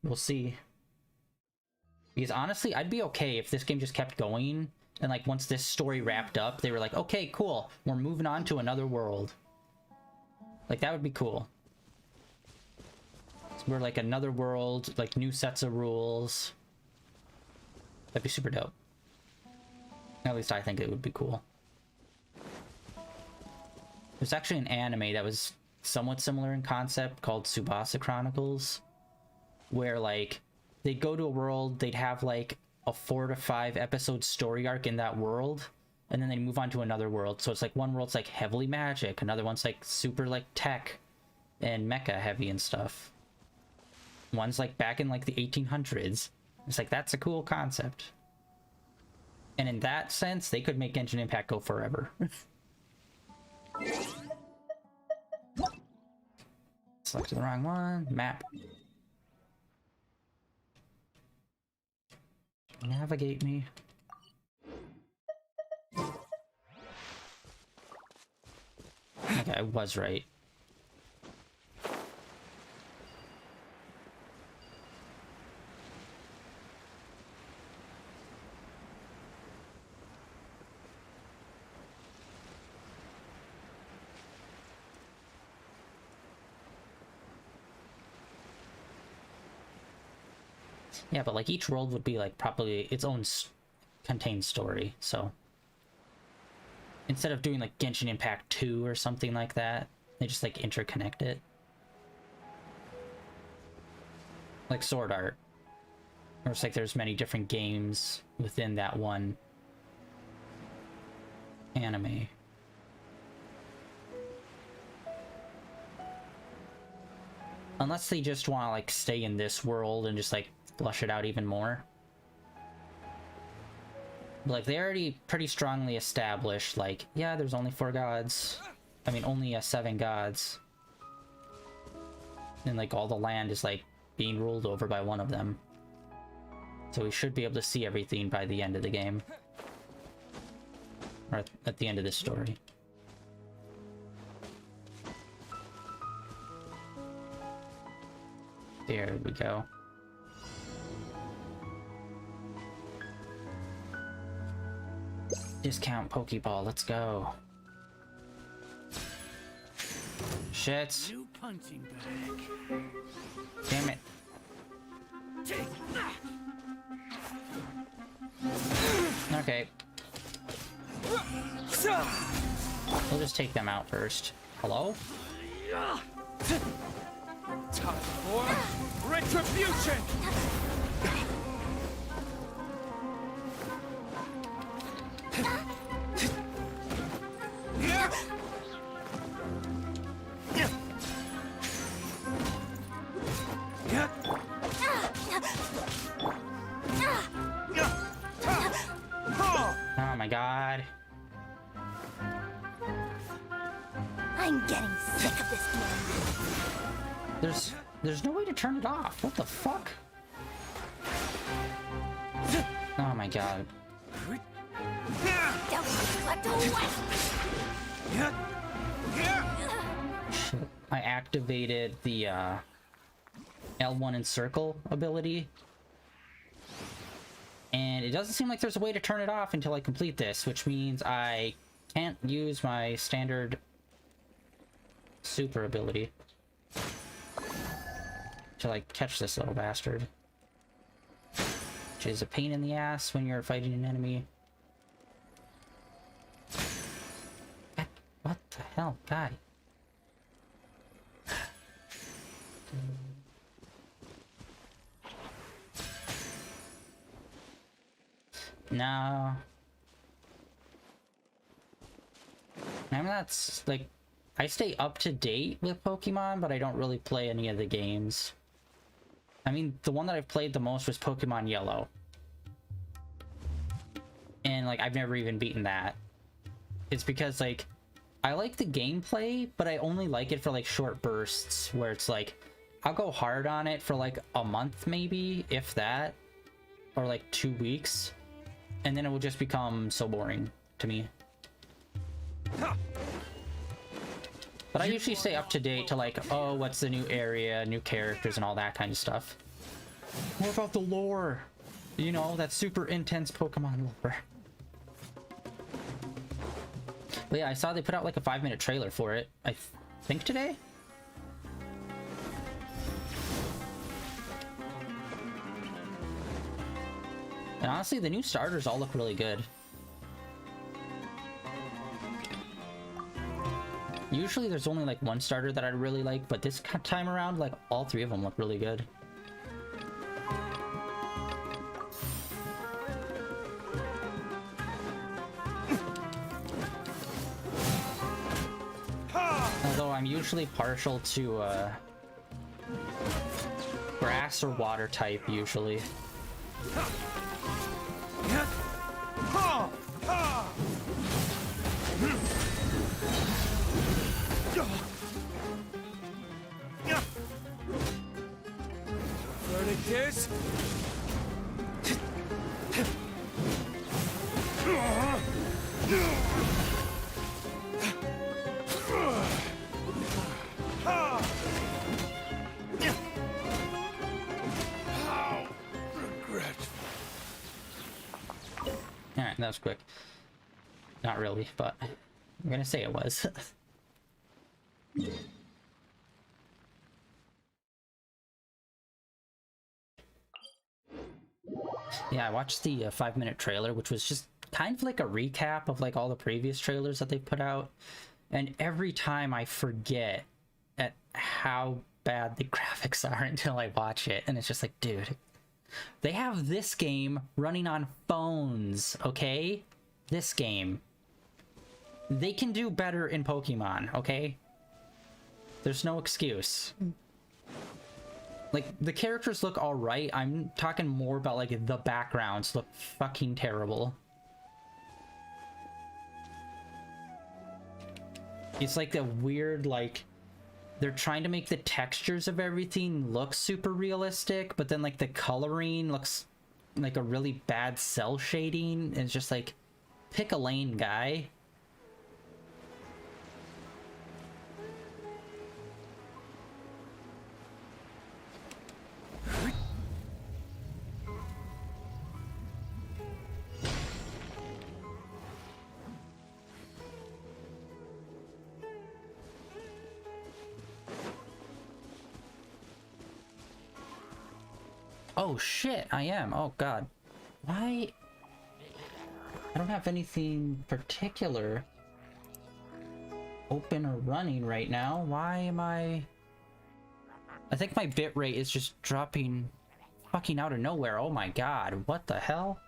we'll see. Because honestly, I'd be okay if this game just kept going, and like once this story wrapped up, they were like, okay, cool, we're moving on to another world. Like, that would be cool. So we're like another world, like new sets of rules. That'd be super dope. At least I think it would be cool. There's actually an anime that was somewhat similar in concept called Tsubasa Chronicles, where like they'd go to a world, they'd have like a 4 to 5 episode story arc in that world, and then they move on to another world. So it's like one world's like heavily magic, another one's like super like tech and mecha heavy and stuff. One's like back in like the 1800s. It's like, that's a cool concept. And in that sense, they could make Genshin Impact go forever. Selected the wrong one. Map. Navigate me. Okay, I was right. Yeah, but like each world would be like probably its own contained story, so instead of doing like Genshin Impact 2 or something like that, they just like interconnect it. Like Sword Art. Or it's like there's many different games within that one anime. Unless they just want to like stay in this world and just like flush it out even more. But, like, they already pretty strongly established, like, yeah, there's only 4 gods. I mean, only 7 gods. And like all the land is like being ruled over by one of them. So we should be able to see everything by the end of the game. Or at the end of this story. There we go. Discount Pokeball, let's go. Shit. New punching bag. Damn it. Okay. We'll just take them out first. Hello? Time for retribution. Oh my god. I'm getting sick of this game. There's no way to turn it off. What the fuck? Oh my god. Don't reflect away. Shit. I activated the L1 and circle ability. And it doesn't seem like there's a way to turn it off until I complete this, which means I can't use my standard super ability to like catch this little bastard, which is a pain in the ass when you're fighting an enemy. What the hell, guy? No. I mean, that's like, I stay up to date with Pokemon, but I don't really play any of the games. I mean, the one that I've played the most was Pokemon Yellow. And like, I've never even beaten that. It's because like, I like the gameplay, but I only like it for like short bursts where it's like, I'll go hard on it for like a month maybe, if that, or like 2 weeks. And then it will just become so boring to me. But I usually stay up to date to like, oh, what's the new area, new characters, and all that kind of stuff. What about the lore? You know, that super intense Pokemon lore. But yeah, I saw they put out like a 5-minute trailer for it, I think today? And honestly, the new starters all look really good. Usually there's only like one starter that I really like, but this time around, like all 3 of them look really good. Although I'm usually partial to grass or water type usually. Verdict is... How regretful. Alright, that was quick. Not really, but I'm gonna say it was. Yeah, I watched the 5-minute trailer, which was just kind of like a recap of like all the previous trailers that they've put out. And every time I forget at how bad the graphics are until I watch it. And it's just like, dude, they have this game running on phones, okay? This game. They can do better in Pokemon, okay? There's no excuse. Like, the characters look alright. I'm talking more about, like, the backgrounds look fucking terrible. It's like the weird, like, they're trying to make the textures of everything look super realistic, but then, like, the coloring looks like a really bad cell shading. It's just like, pick a lane, guy. Oh shit, I am. Oh god. Why? I don't have anything particular open or running right now. Why am I think my bitrate is just dropping fucking out of nowhere. Oh my god, what the hell?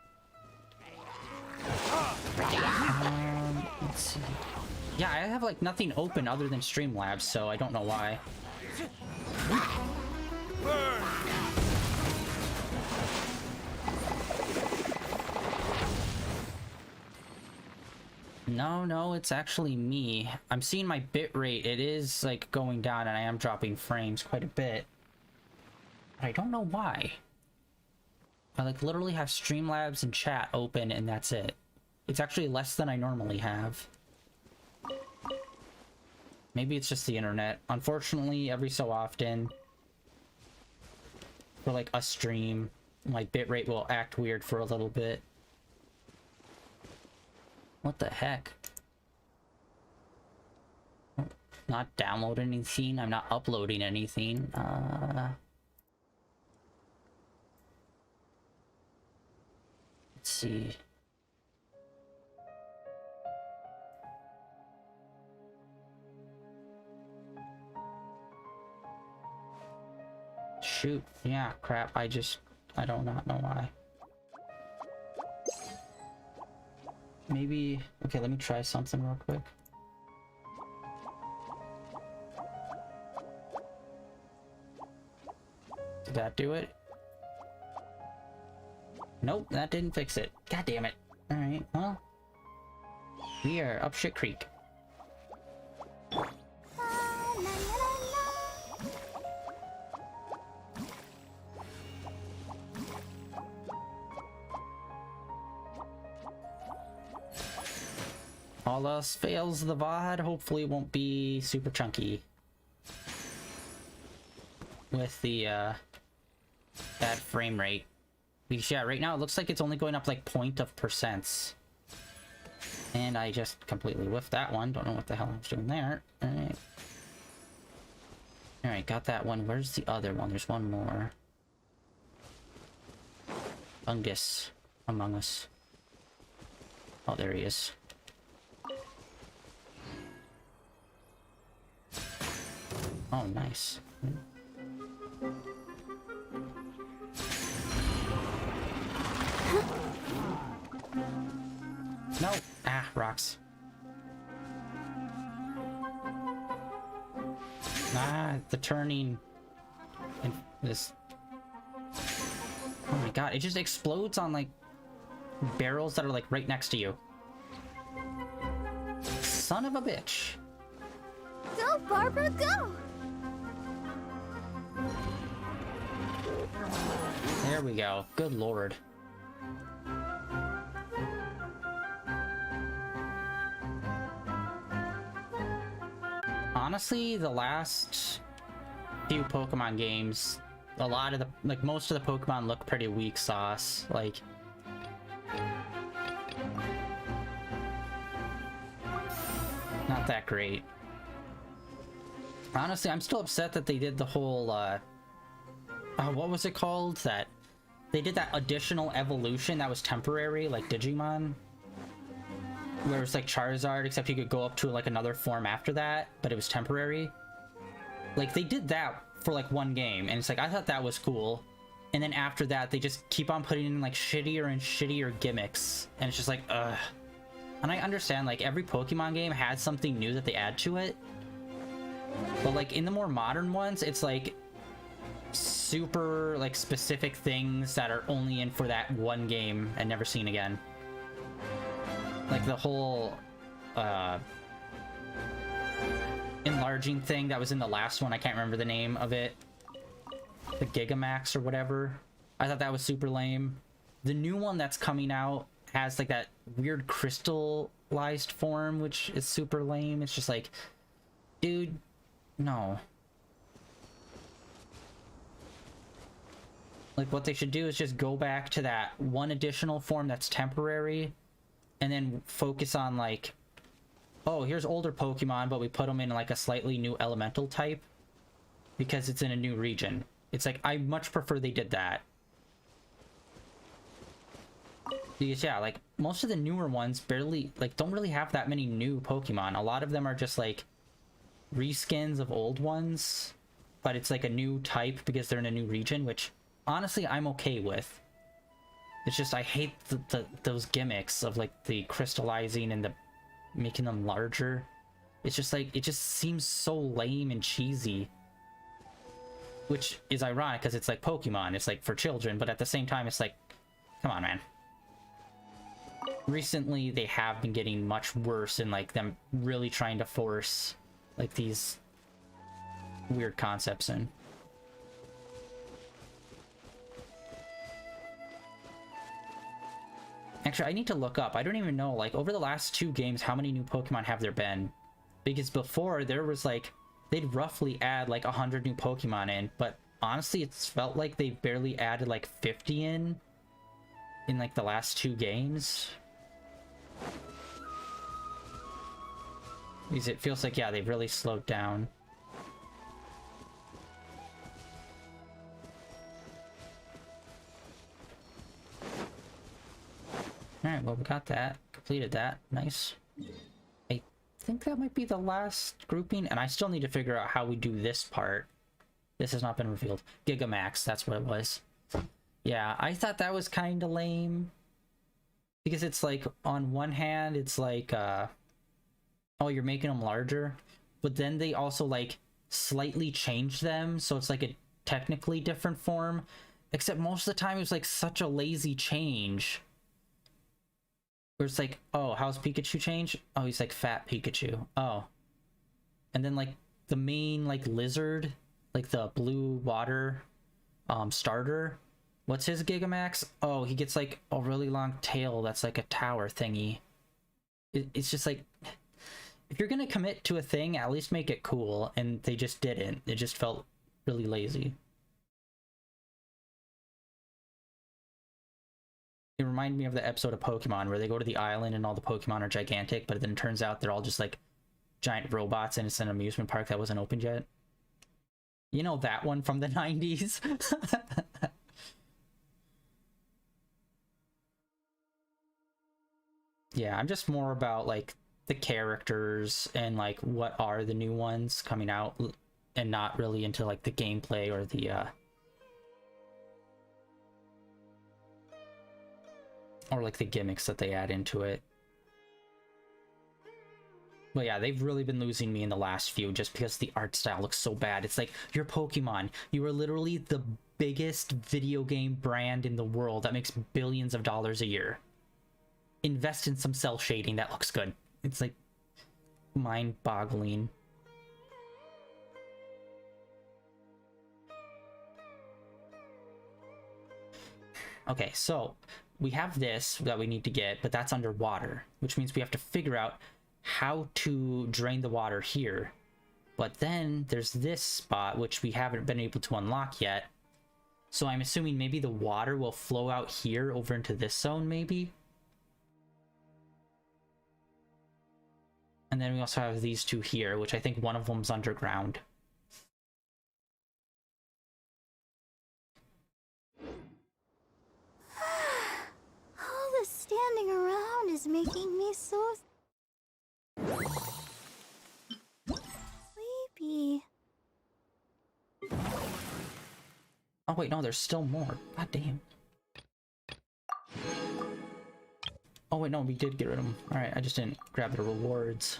Let's see. Yeah, I have like nothing open other than Streamlabs, so I don't know why. Burn! No, it's actually me. I'm seeing my bitrate. It is like going down and I am dropping frames quite a bit. But I don't know why. I like literally have Streamlabs and chat open and that's it. It's actually less than I normally have. Maybe it's just the internet. Unfortunately, every so often, for like a stream, my bitrate will act weird for a little bit. What the heck? not downloading anything. I'm not uploading anything. Let's see. Shoot. Yeah, crap. I do not know why. Maybe... Okay, let me try something real quick. Did that do it? Nope, that didn't fix it. God damn it. Alright, well. We are up shit creek. All else fails the VOD. Hopefully it won't be super chunky. With the bad frame rate. Because yeah, right now it looks like it's only going up like point of percents. And I just completely whiffed that one. Don't know what the hell I was doing there. Alright. Alright, got that one. Where's the other one? There's one more. Fungus. Among Us. Oh, there he is. Oh, nice. No! Ah, rocks. Ah, the turning... and this... Oh my god, it just explodes on, like, barrels that are, like, right next to you. Son of a bitch. Go, Barbara, go! There we go. Good lord. Honestly, the last few Pokemon games, a lot of the, like, most of the Pokemon look pretty weak sauce. Like, not that great. Honestly, I'm still upset that they did the whole, what was it called? That they did that additional evolution that was temporary, like Digimon. Where it was like Charizard, except you could go up to like another form after that, but it was temporary. Like, they did that for like one game, and it's like, I thought that was cool. And then after that, they just keep on putting in like shittier and shittier gimmicks. And it's just like, ugh. And I understand, like, every Pokemon game has something new that they add to it. But like, in the more modern ones, it's like super like specific things that are only in for that one game and never seen again. Like the whole enlarging thing that was in the last one, I can't remember the name of it. The Gigamax or whatever. I thought that was super lame. The new one that's coming out has like that weird crystallized form, which is super lame. It's just like, dude, no. Like, what they should do is just go back to that one additional form that's temporary, and then focus on, like, oh, here's older Pokemon, but we put them in, like, a slightly new elemental type, because it's in a new region. It's like, I much prefer they did that. Because, yeah, like, most of the newer ones barely, like, don't really have that many new Pokemon. A lot of them are just, like, reskins of old ones, but it's, like, a new type because they're in a new region, which, honestly, I'm okay with. It's just, I hate those gimmicks of, like, the crystallizing and the making them larger. It's just, like, it just seems so lame and cheesy. Which is ironic, because it's, like, Pokemon. It's, like, for children, but at the same time, it's, like, come on, man. Recently, they have been getting much worse in, like, them really trying to force, like, these weird concepts in. Actually, I need to look up. I don't even know, like, over the last 2 games, how many new Pokemon have there been? Because before, there was, like, they'd roughly add, like, 100 new Pokemon in, but honestly, it's felt like they barely added, like, 50 in, like, the last 2 games. Because it feels like, yeah, they've really slowed down. Alright, well, we got that. Completed that. Nice. I think that might be the last grouping, and I still need to figure out how we do this part. This has not been revealed. Gigamax, that's what it was. Yeah, I thought that was kind of lame. Because it's like, on one hand, it's like, oh, you're making them larger. But then they also, like, slightly change them, so it's like a technically different form. Except most of the time it was like such a lazy change. Where it's like, oh, how's Pikachu change? Oh, he's like fat Pikachu. Oh. And then like the main like lizard, like the blue water starter, what's his Gigamax? Oh, he gets like a really long tail that's like a tower thingy. It's just like, if you're gonna commit to a thing, at least make it cool, and they just didn't. It just felt really lazy. It reminded me of the episode of Pokemon where they go to the island and all the Pokemon are gigantic, but then it turns out they're all just like giant robots and it's an amusement park that wasn't opened yet. You know that one from the 90s? Yeah, I'm just more about like the characters and like what are the new ones coming out, and not really into like the gameplay or the or like the gimmicks that they add into it. But yeah, they've really been losing me in the last few just because the art style looks so bad. It's like, you're Pokemon. You are literally the biggest video game brand in the world that makes billions of dollars a year. Invest in some cell shading that looks good. It's like mind-boggling. Okay, so we have this that we need to get, but that's underwater, which means we have to figure out how to drain the water here. But then there's this spot, which we haven't been able to unlock yet. So I'm assuming maybe the water will flow out here over into this zone, maybe? And then we also have these two here, which I think one of them's underground. All this standing around is making me so sleepy. Oh wait, no, there's still more. God damn. Oh wait, no, we did get rid of them. Alright, I just didn't grab the rewards.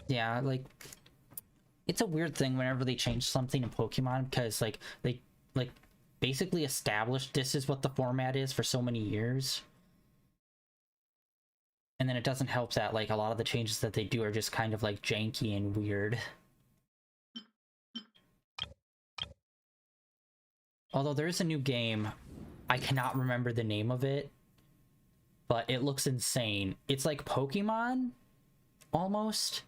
Yeah, like, it's a weird thing whenever they change something in Pokemon, because like they basically established this is what the format is for so many years. And then it doesn't help that like a lot of the changes that they do are just kind of like janky and weird. Although there is a new game, I cannot remember the name of it, but it looks insane. It's like Pokemon, almost,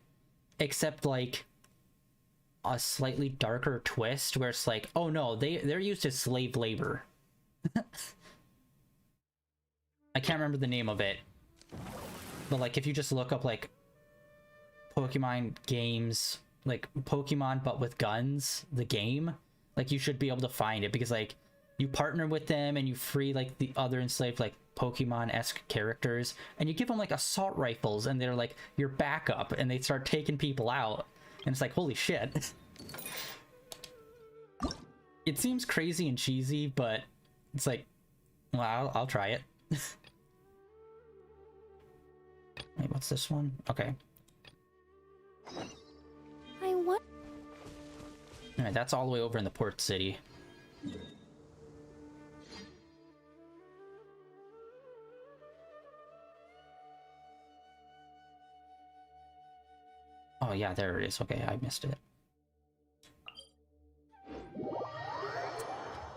except like a slightly darker twist where it's like, oh no, they're used as slave labor. I can't remember the name of it, but like if you just look up like Pokemon games, like Pokemon but with guns, the game, like you should be able to find it, because like you partner with them and you free like the other enslaved like Pokemon-esque characters, and you give them like assault rifles and they're like your backup and they start taking people out, and it's like, holy shit. It seems crazy and cheesy, but it's like, well, I'll try it. Wait, what's this one? Okay. I want. Alright, that's all the way over in the port city. Oh yeah, there it is. Okay, I missed it.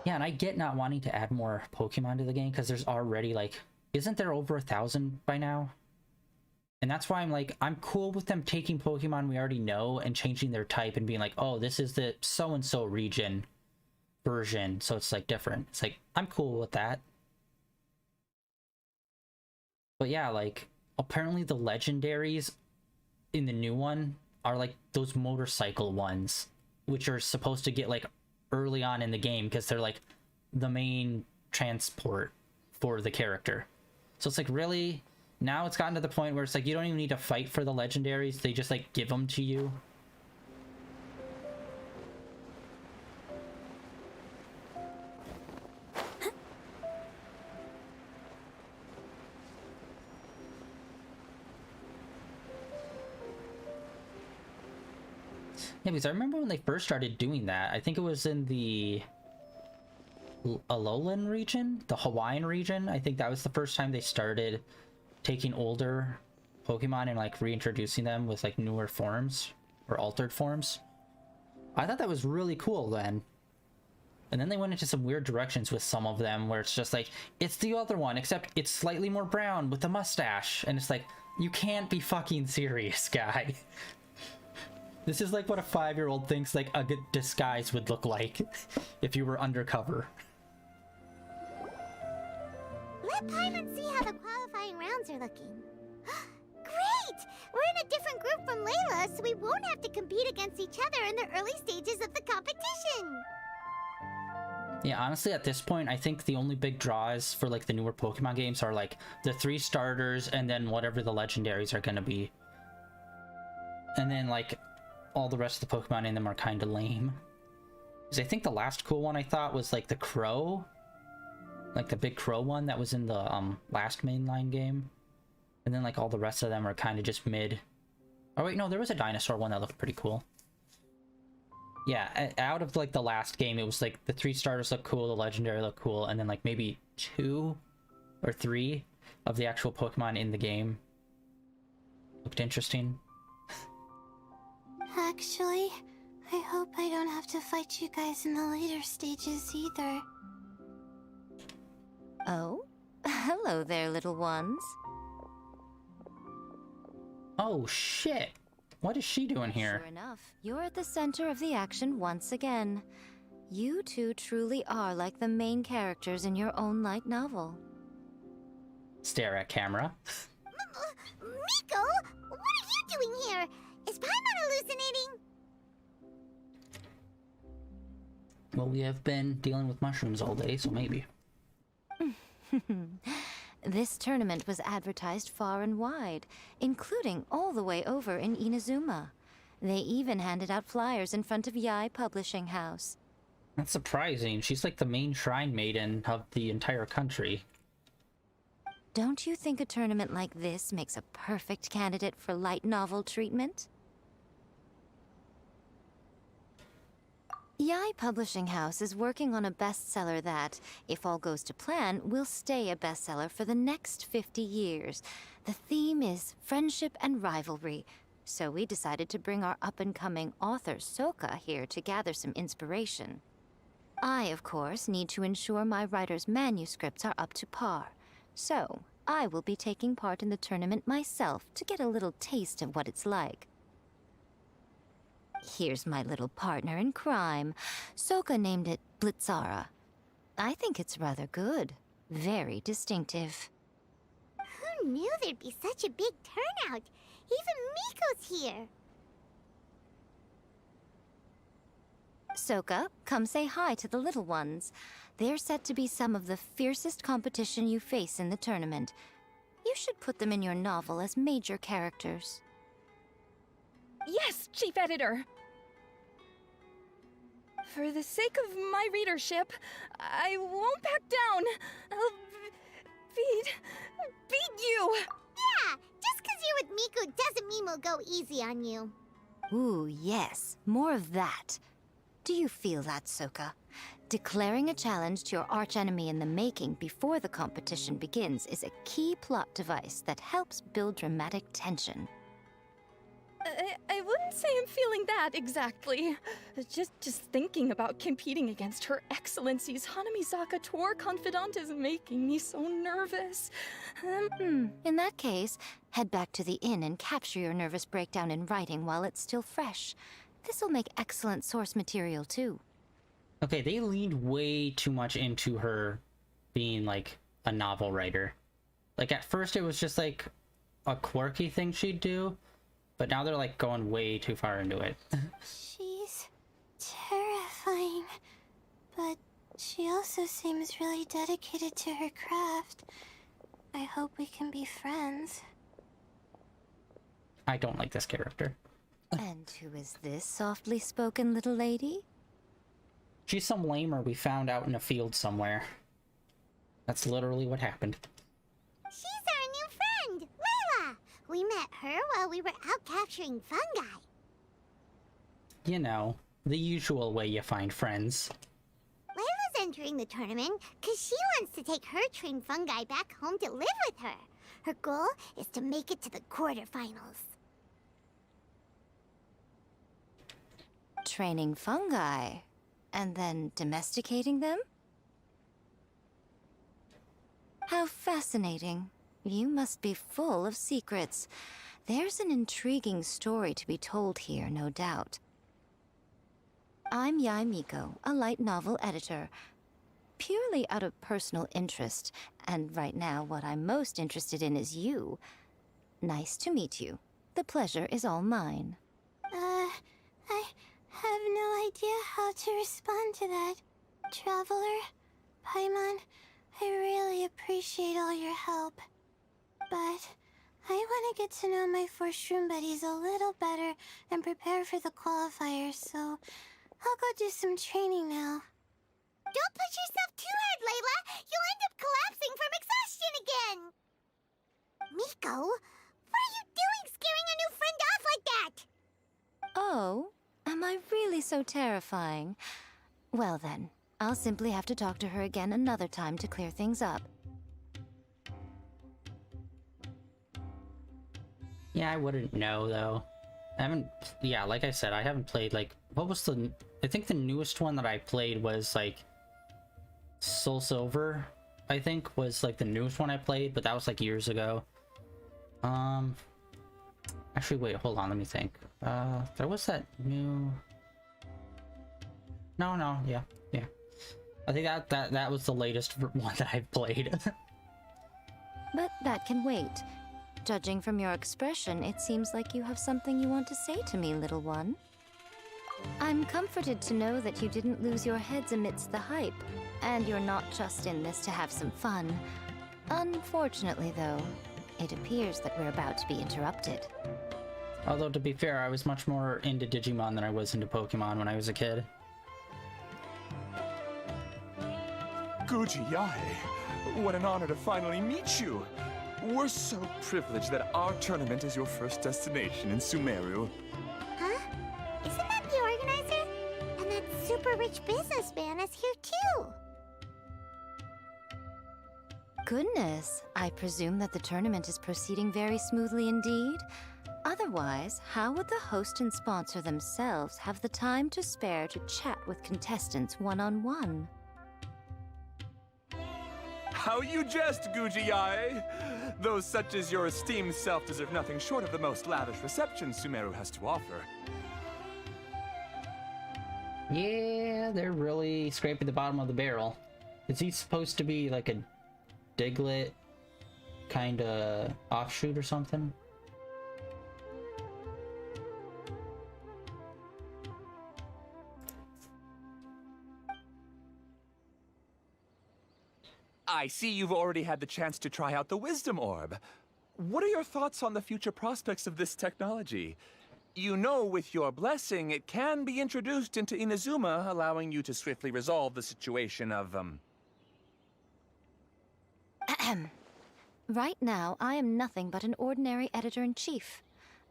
Yeah, and I get not wanting to add more Pokemon to the game, because there's already like, isn't there over 1,000 by now? And that's why I'm like, I'm cool with them taking Pokemon we already know and changing their type and being like, oh, this is the so-and-so region. version, so it's like different. It's like, I'm cool with that. But yeah, like, apparently the legendaries in the new one are like those motorcycle ones, which are supposed to get like early on in the game because they're like the main transport for the character. So it's like, really? Now it's gotten to the point where it's like you don't even need to fight for the legendaries, they just like give them to you. Yeah, because I remember when they first started doing that, I think it was in the Alolan region, the Hawaiian region. I think that was the first time they started taking older Pokemon and like reintroducing them with like newer forms or altered forms. I thought that was really cool then. And then they went into some weird directions with some of them where it's just like, it's the other one, except it's slightly more brown with a mustache. And it's like, you can't be fucking serious, guy. This is like what a 5-year-old thinks like a good disguise would look like if you were undercover. Let Paimon see how the qualifying rounds are looking. Great! We're in a different group from Layla, so we won't have to compete against each other in the early stages of the competition. Yeah, honestly, at this point, I think the only big draws for like the newer Pokemon games are like the 3 starters and then whatever the legendaries are gonna be. And then like all the rest of the Pokemon in them are kind of lame. Because I think the last cool one I thought was like the crow. Like the big crow one that was in the last mainline game. And then like all the rest of them are kind of just mid. Oh wait, no, there was a dinosaur one that looked pretty cool. Yeah, out of like the last game, it was like the 3 starters look cool, the legendary look cool, and then like maybe 2 or 3 of the actual Pokemon in the game looked interesting. Actually, I hope I don't have to fight you guys in the later stages either. Oh? Hello there, little ones. Oh shit! What is she doing here? Sure enough, you're at the center of the action once again. You two truly are like the main characters in your own light novel. Stare at camera. Miko, what are you doing here? Is Paimon hallucinating? Well, we have been dealing with mushrooms all day, so maybe. This tournament was advertised far and wide, including all the way over in Inazuma. They even handed out flyers in front of Yai Publishing House. That's surprising. She's like the main shrine maiden of the entire country. Don't you think a tournament like this makes a perfect candidate for light novel treatment? Yai Publishing House is working on a bestseller that, if all goes to plan, will stay a bestseller for the next 50 years. The theme is friendship and rivalry, so we decided to bring our up-and-coming author Soka here to gather some inspiration. I, of course, need to ensure my writer's manuscripts are up to par, so I will be taking part in the tournament myself to get a little taste of what it's like. Here's my little partner in crime. Soka named it Blitzara. I think it's rather good. Very distinctive. Who knew there'd be such a big turnout? Even Miko's here. Soka, come say hi to the little ones. They're set to be some of the fiercest competition you face in the tournament. You should put them in your novel as major characters. Yes, Chief Editor! For the sake of my readership, I won't back down. I'll beat you! Yeah, just 'cause you're with Miko doesn't mean we'll go easy on you. Ooh, yes. More of that. Do you feel that, Soka? Declaring a challenge to your archenemy in the making before the competition begins is a key plot device that helps build dramatic tension. I wouldn't say I'm feeling that exactly. Just thinking about competing against Her Excellency's Hanamizaka tour confidant is making me so nervous. In that case, head back to the inn and capture your nervous breakdown in writing while it's still fresh. This'll make excellent source material, too. Okay, they leaned way too much into her being like a novel writer. Like at first it was just like a quirky thing she'd do, but now they're like going way too far into it. She's terrifying, but she also seems really dedicated to her craft. I hope we can be friends. I don't like this character. And who is this softly spoken little lady? She's some lamer we found out in a field somewhere. That's literally what happened. She's our new friend, Layla! We met her while we were out capturing fungi. You know, the usual way you find friends. Layla's entering the tournament because she wants to take her trained fungi back home to live with her. Her goal is to make it to the quarterfinals. Training fungi, and then domesticating them? How fascinating. You must be full of secrets. There's an intriguing story to be told here, no doubt. I'm Yai Miko, a light novel editor. Purely out of personal interest, and right now what I'm most interested in is you. Nice to meet you. The pleasure is all mine. I have no idea how to respond to that. Traveler, Paimon, I really appreciate all your help. But I want to get to know my 4 shroom buddies a little better and prepare for the qualifiers, so I'll go do some training now. Don't push yourself too hard, Layla! You'll end up collapsing from exhaustion again! Miko, what are you doing scaring a new friend off like that? Oh, am I really so terrifying? Well then, I'll simply have to talk to her again another time to clear things up. Yeah, I wouldn't know though. I haven't, yeah, like I said, I haven't played like, what was the, I think the newest one that I played was like Soul Silver, I think was like the newest one I played, but that was like years ago. Actually, wait, hold on, let me think. There was that new... No, yeah. I think that was the latest one that I've played. But that can wait. Judging from your expression, it seems like you have something you want to say to me, little one. I'm comforted to know that you didn't lose your heads amidst the hype, and you're not just in this to have some fun. Unfortunately, though, it appears that we're about to be interrupted. Although, to be fair, I was much more into Digimon than I was into Pokemon when I was a kid. Guji Yai, what an honor to finally meet you. We're so privileged that our tournament is your first destination in Sumeru. Huh? Isn't that the organizer? And that super rich businessman is here too. Goodness, I presume that the tournament is proceeding very smoothly indeed. Otherwise, how would the host and sponsor themselves have the time to spare to chat with contestants one-on-one? How you jest, Guji Yai! Those such as your esteemed self deserve nothing short of the most lavish reception Sumeru has to offer. Yeah, they're really scraping the bottom of the barrel. Is he supposed to be like a Diglett kind of offshoot or something? I see you've already had the chance to try out the Wisdom Orb. What are your thoughts on the future prospects of this technology? You know, with your blessing, it can be introduced into Inazuma, allowing you to swiftly resolve the situation of, Ahem. Right now, I am nothing but an ordinary editor-in-chief.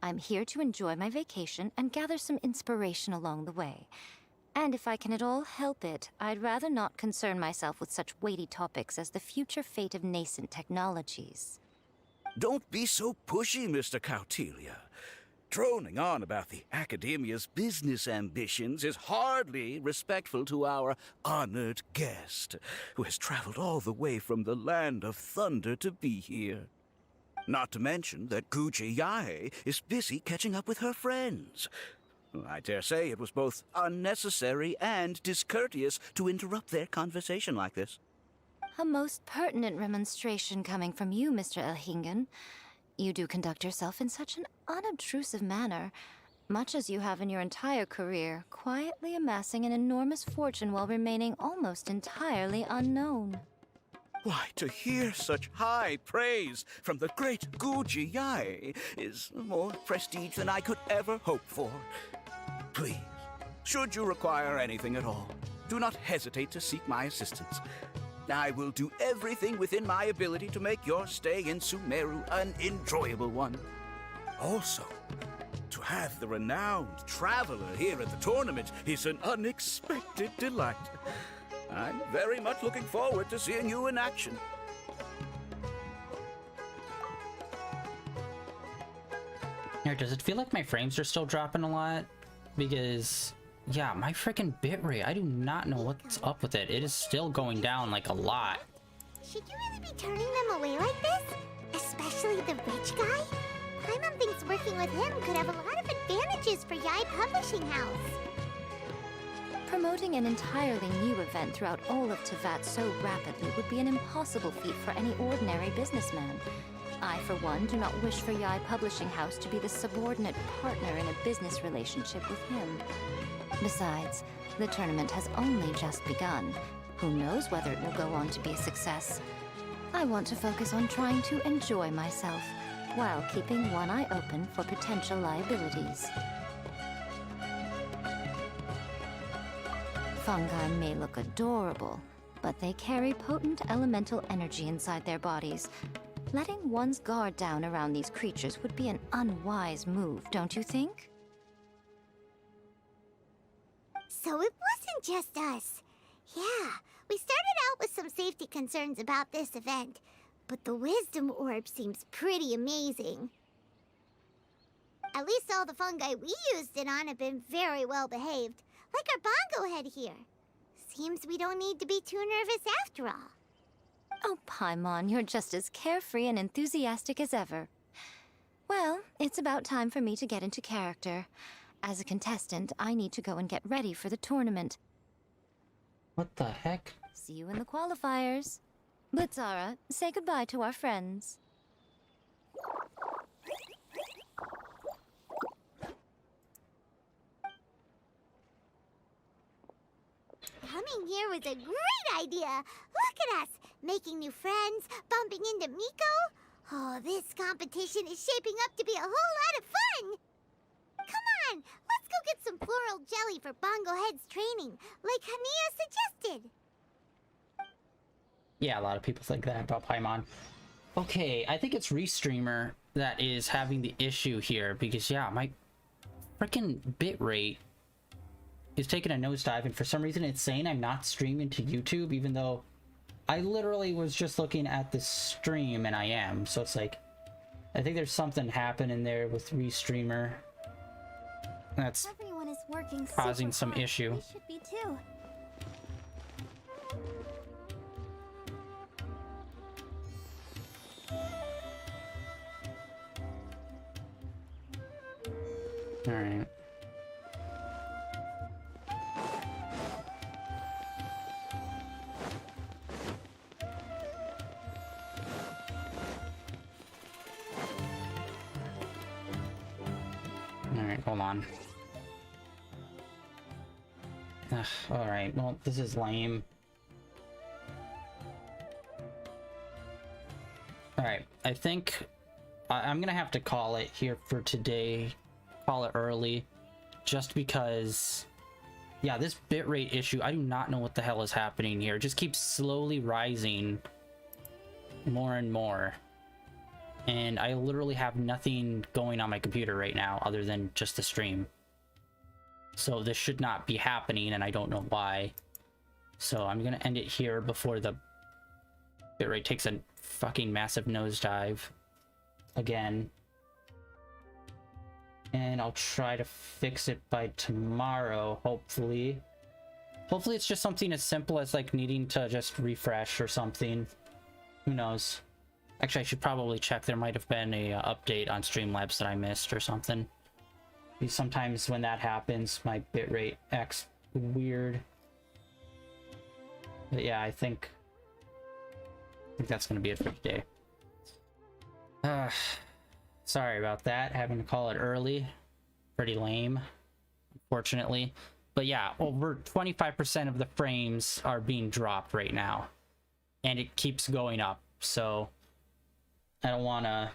I'm here to enjoy my vacation and gather some inspiration along the way. And if I can at all help it, I'd rather not concern myself with such weighty topics as the future fate of nascent technologies. Don't be so pushy, Mr. Cautelia. Droning on about the Academia's business ambitions is hardly respectful to our honored guest, who has traveled all the way from the land of thunder to be here. Not to mention that Guji Yae is busy catching up with her friends. I dare say it was both unnecessary and discourteous to interrupt their conversation like this. A most pertinent remonstration coming from you, Mr. Elhingen. You do conduct yourself in such an unobtrusive manner, much as you have in your entire career, quietly amassing an enormous fortune while remaining almost entirely unknown. Why, to hear such high praise from the great Guji Yai is more prestige than I could ever hope for. Please, should you require anything at all, do not hesitate to seek my assistance. I will do everything within my ability to make your stay in Sumeru an enjoyable one. Also, to have the renowned traveler here at the tournament is an unexpected delight. I'm very much looking forward to seeing you in action. Here, does it feel like my frames are still dropping a lot? Because, yeah, my freaking bitrate, I do not know what's up with it. It is still going down like a lot. Should you really be turning them away like this? Especially the rich guy? Paimon thinks working with him could have a lot of advantages for Yai Publishing House. Promoting an entirely new event throughout all of Teyvat so rapidly would be an impossible feat for any ordinary businessman. I, for one, do not wish for Yai Publishing House to be the subordinate partner in a business relationship with him. Besides, the tournament has only just begun. Who knows whether it will go on to be a success? I want to focus on trying to enjoy myself, while keeping one eye open for potential liabilities. Fungi may look adorable, but they carry potent elemental energy inside their bodies. Letting one's guard down around these creatures would be an unwise move, don't you think? So it wasn't just us. Yeah, we started out with some safety concerns about this event, but the Wisdom Orb seems pretty amazing. At least all the fungi we used it on have been very well behaved, like our bongo head here. Seems we don't need to be too nervous after all. Oh, Paimon, you're just as carefree and enthusiastic as ever. Well, it's about time for me to get into character. As a contestant, I need to go and get ready for the tournament. What the heck? See you in the qualifiers. Blitzara, say goodbye to our friends. Coming here was a great idea. Look at us, making new friends, bumping into Miko. Oh, this competition is shaping up to be a whole lot of fun. Come on, let's go get some floral jelly for Bongo Head's training, like Hania suggested. Yeah, a lot of people think that about Paimon. Okay, I think it's Restreamer that is having the issue here, because yeah, my freaking bitrate is taking a nosedive, and for some reason it's saying I'm not streaming to YouTube, even though I literally was just looking at the stream and I am. So it's like, I think there's something happening there with Restreamer that's Everyone is working causing some issue. We should be too. All right. Alright, hold on. Alright, well, this is lame. Alright, I think I'm gonna have to call it here for today. Call it early. Just because... yeah, this bitrate issue, I do not know what the hell is happening here. It just keeps slowly rising more and more. And I literally have nothing going on my computer right now other than just the stream. So this should not be happening, and I don't know why. So I'm gonna end it here before the bitrate takes a fucking massive nosedive again. And I'll try to fix it by tomorrow, hopefully. Hopefully it's just something as simple as like needing to just refresh or something. Who knows? Actually, I should probably check. There might have been a update on Streamlabs that I missed or something. Sometimes when that happens, my bitrate acts weird. But yeah, I think that's gonna be it for today. Sorry about that, having to call it early. Pretty lame, unfortunately. But yeah, over 25% of the frames are being dropped right now, and it keeps going up. So I don't want to